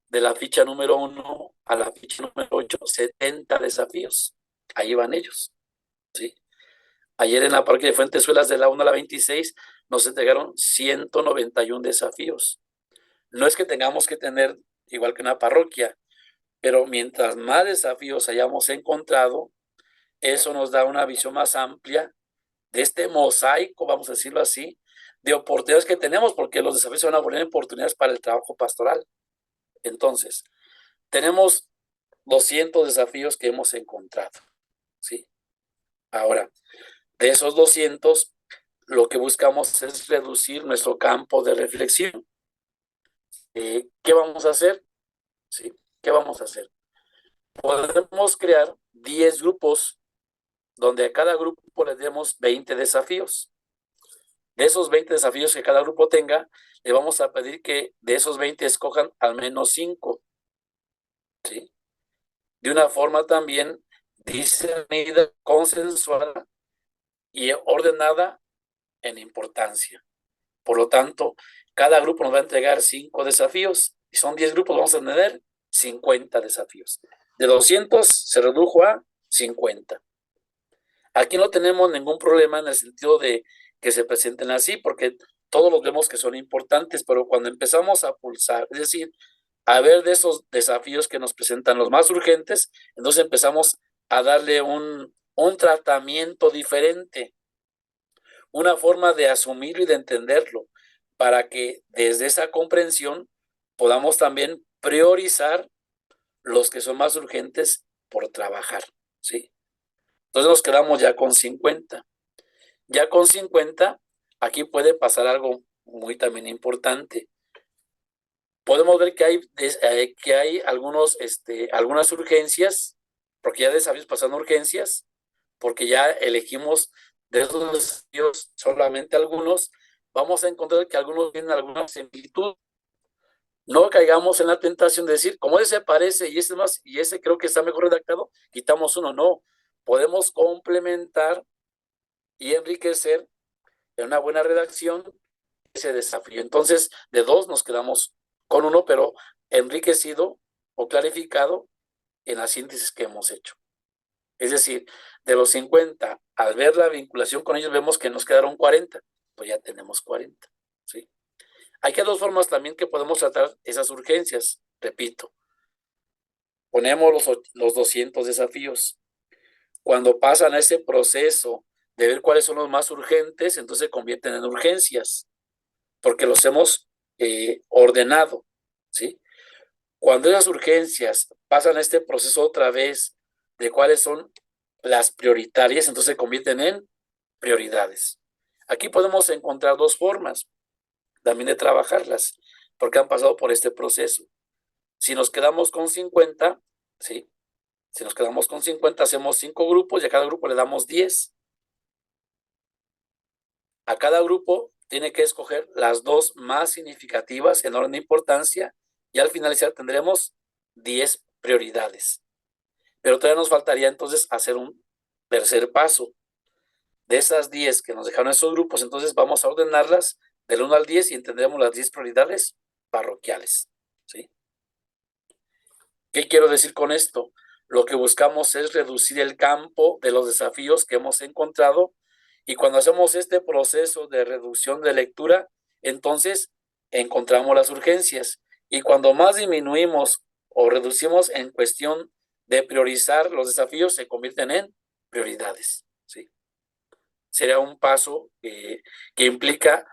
de la ficha número 1 a la ficha número 8, 70 desafíos. Ahí van ellos, ¿sí? Ayer en la parroquia de Fuentezuelas de la 1 a la 26 nos entregaron 191 desafíos. No es que tengamos que tener igual que una parroquia, pero mientras más desafíos hayamos encontrado, eso nos da una visión más amplia de este mosaico, vamos a decirlo así, de oportunidades que tenemos, porque los desafíos se van a volver oportunidades para el trabajo pastoral. Entonces, tenemos 200 desafíos que hemos encontrado, ¿sí? Ahora, de esos 200, lo que buscamos es reducir nuestro campo de reflexión. ¿Qué vamos a hacer? ¿Sí? ¿Qué vamos a hacer? Podemos crear 10 grupos donde a cada grupo le demos 20 desafíos. De esos 20 desafíos que cada grupo tenga, le vamos a pedir que de esos 20 escojan al menos 5. ¿Sí? De una forma también discernida, consensuada y ordenada en importancia. Por lo tanto, cada grupo nos va a entregar 5 desafíos. Y son 10 grupos, vamos a tener 50 desafíos. De 200 se redujo a 50. Aquí no tenemos ningún problema en el sentido de que se presenten así, porque todos los vemos que son importantes, pero cuando empezamos a pulsar, es decir, a ver de esos desafíos que nos presentan los más urgentes, entonces empezamos a darle un tratamiento diferente, una forma de asumirlo y de entenderlo, para que desde esa comprensión podamos también priorizar los que son más urgentes por trabajar, ¿sí? Entonces nos quedamos ya con 50. Ya con 50, aquí puede pasar algo muy también importante. Podemos ver que hay algunas urgencias, porque ya desafíos pasan urgencias, porque ya elegimos de esos desafíos solamente algunos. Vamos a encontrar que algunos tienen alguna similitud. No caigamos en la tentación de decir, como ese parece y ese más, y ese creo que está mejor redactado, quitamos uno. No, podemos complementar y enriquecer en una buena redacción ese desafío. Entonces, de 2 nos quedamos con 1, pero enriquecido o clarificado en la síntesis que hemos hecho. Es decir, de los 50, al ver la vinculación con ellos, vemos que nos quedaron 40, pues ya tenemos 40, ¿sí? Hay que 2 formas también que podemos tratar esas urgencias. Repito, ponemos los 200 desafíos. Cuando pasan a ese proceso de ver cuáles son los más urgentes, entonces se convierten en urgencias, porque los hemos ordenado, ¿sí? Cuando esas urgencias pasan a este proceso otra vez de cuáles son las prioritarias, entonces se convierten en prioridades. Aquí podemos encontrar 2 formas también de trabajarlas, porque han pasado por este proceso. Si nos quedamos con 50, ¿sí? Si nos quedamos con 50, hacemos 5 grupos y a cada grupo le damos 10. A cada grupo tiene que escoger las 2 más significativas en orden de importancia y al finalizar tendremos 10 prioridades. Pero todavía nos faltaría entonces hacer un tercer paso. De esas 10 que nos dejaron esos grupos, entonces vamos a ordenarlas del 1 al 10 y tendremos las 10 prioridades parroquiales, ¿sí? ¿Qué quiero decir con esto? Lo que buscamos es reducir el campo de los desafíos que hemos encontrado y cuando hacemos este proceso de reducción de lectura, entonces encontramos las urgencias y cuando más disminuimos o reducimos en cuestión de priorizar los desafíos, se convierten en prioridades, ¿sí? Sería un paso que implica,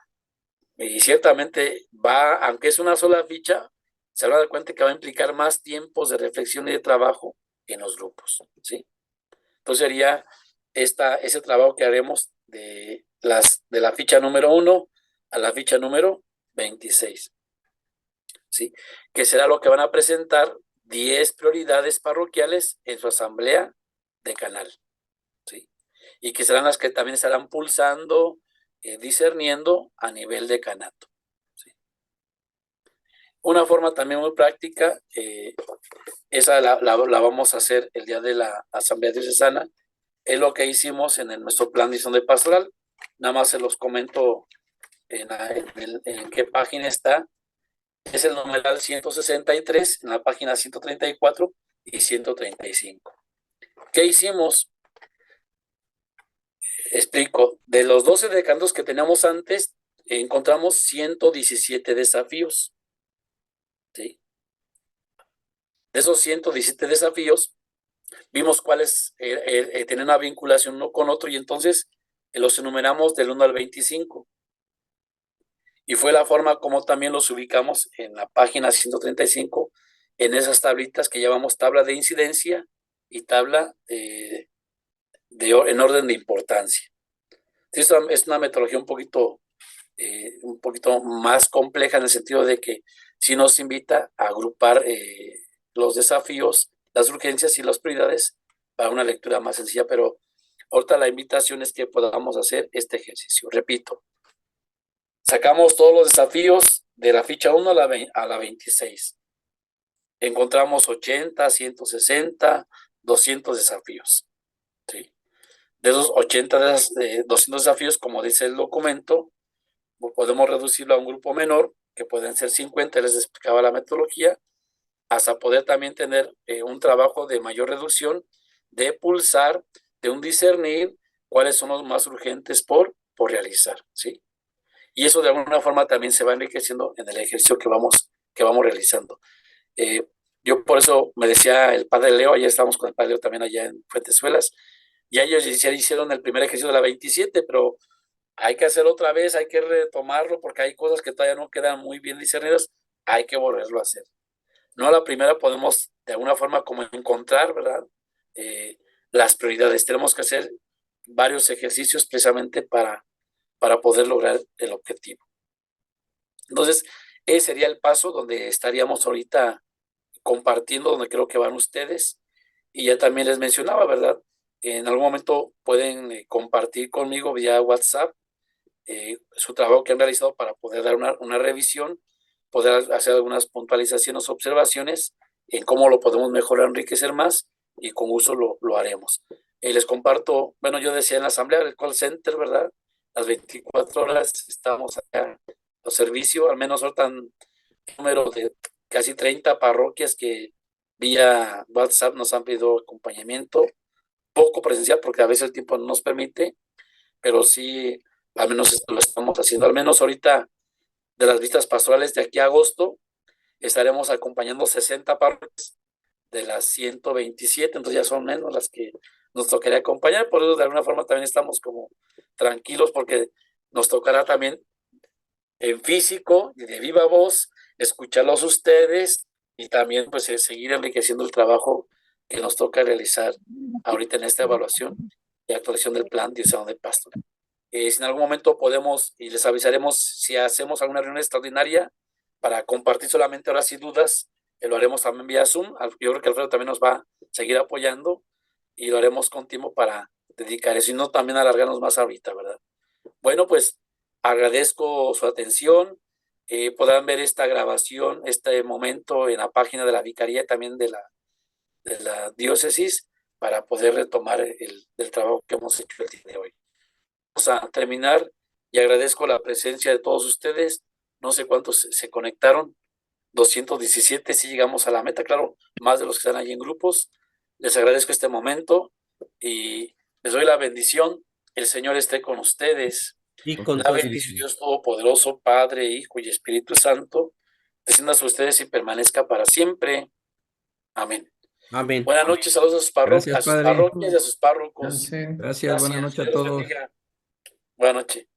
y ciertamente va, aunque es una sola ficha, se van a dar cuenta que va a implicar más tiempos de reflexión y de trabajo en los grupos, ¿sí? Entonces sería ese trabajo que haremos de la ficha número 1 a la ficha número 26, ¿sí? Que será lo que van a presentar 10 prioridades parroquiales en su asamblea de canal, ¿sí? Y que serán las que también estarán pulsando, discerniendo a nivel de canato, ¿sí? Una forma también muy práctica, esa la vamos a hacer el día de la asamblea diocesana, es lo que hicimos en nuestro plan de visión de pastoral. Nada más se los comento en qué página está. Es el numeral 163, en la página 134 y 135. ¿Qué hicimos? Explico. De los 12 decantos que teníamos antes, encontramos 117 desafíos, ¿sí? De esos 117 desafíos, vimos cuáles tienen una vinculación uno con otro y entonces los enumeramos del 1 al 25. Y fue la forma como también los ubicamos en la página 135, en esas tablitas que llamamos tabla de incidencia y tabla en orden de importancia. Esto es una metodología un poquito más compleja en el sentido de que sí nos invita a agrupar los desafíos, las urgencias y las prioridades para una lectura más sencilla, pero ahorita la invitación es que podamos hacer este ejercicio. Repito, sacamos todos los desafíos de la ficha 1 a la 26. Encontramos 80, 160, 200 desafíos, ¿sí? De esos 80, 200 desafíos, como dice el documento, podemos reducirlo a un grupo menor, que pueden ser 50, les explicaba la metodología, hasta poder también tener un trabajo de mayor reducción, de pulsar, de un discernir cuáles son los más urgentes por realizar, ¿sí? Y eso de alguna forma también se va enriqueciendo en el ejercicio que vamos realizando. Yo por eso me decía el padre Leo, ayer estábamos con el padre Leo también allá en Fuentesuelas, y ellos ya hicieron el primer ejercicio de la 27, pero hay que hacer otra vez, hay que retomarlo porque hay cosas que todavía no quedan muy bien discernidas, hay que volverlo a hacer. No a la primera podemos de alguna forma como encontrar, ¿verdad? Las prioridades. Tenemos que hacer varios ejercicios precisamente para poder lograr el objetivo. Entonces, ese sería el paso donde estaríamos ahorita compartiendo, donde creo que van ustedes. Y ya también les mencionaba, ¿verdad? En algún momento pueden compartir conmigo vía WhatsApp su trabajo que han realizado para poder dar una revisión, poder hacer algunas puntualizaciones, observaciones en cómo lo podemos mejorar, enriquecer más y con gusto lo haremos. Les comparto, bueno, yo decía en la asamblea del call center, ¿verdad? Las 24 horas estamos acá, los servicios, al menos ahorita un número de casi 30 parroquias que vía WhatsApp nos han pedido acompañamiento, poco presencial porque a veces el tiempo no nos permite, pero sí, al menos esto lo estamos haciendo. Al menos ahorita de las vistas pastorales de aquí a agosto estaremos acompañando 60 parroquias de las 127, entonces ya son menos las que nos tocaría acompañar, por eso de alguna forma también estamos como tranquilos porque nos tocará también en físico y de viva voz escucharlos ustedes y también pues seguir enriqueciendo el trabajo que nos toca realizar ahorita en esta evaluación y actualización del plan diocesano de Pastoral. Si en algún momento podemos, y les avisaremos si hacemos alguna reunión extraordinaria para compartir solamente horas y dudas, lo haremos también vía Zoom. Yo creo que Alfredo también nos va a seguir apoyando y lo haremos con tiempo para dedicar eso y no también alargarnos más ahorita, ¿verdad? Bueno, pues agradezco su atención. Podrán ver esta grabación, este momento en la página de la Vicaría también de la diócesis para poder retomar el trabajo que hemos hecho el día de hoy. Vamos a terminar y agradezco la presencia de todos ustedes. No sé cuántos se conectaron, 217, si llegamos a la meta, claro, más de los que están allí en grupos. Les agradezco este momento y les doy la bendición. El Señor esté con ustedes. Y con La todos. bendición de Dios Todopoderoso, Padre, Hijo y Espíritu Santo, descienda sobre ustedes y permanezca para siempre. Amén. Amén. Buenas noches, saludos a sus Gracias, a sus padre. parroquias y a sus párrocos. Gracias, Gracias, buenas noches a Dios les todos. bendiga. Buenas noches.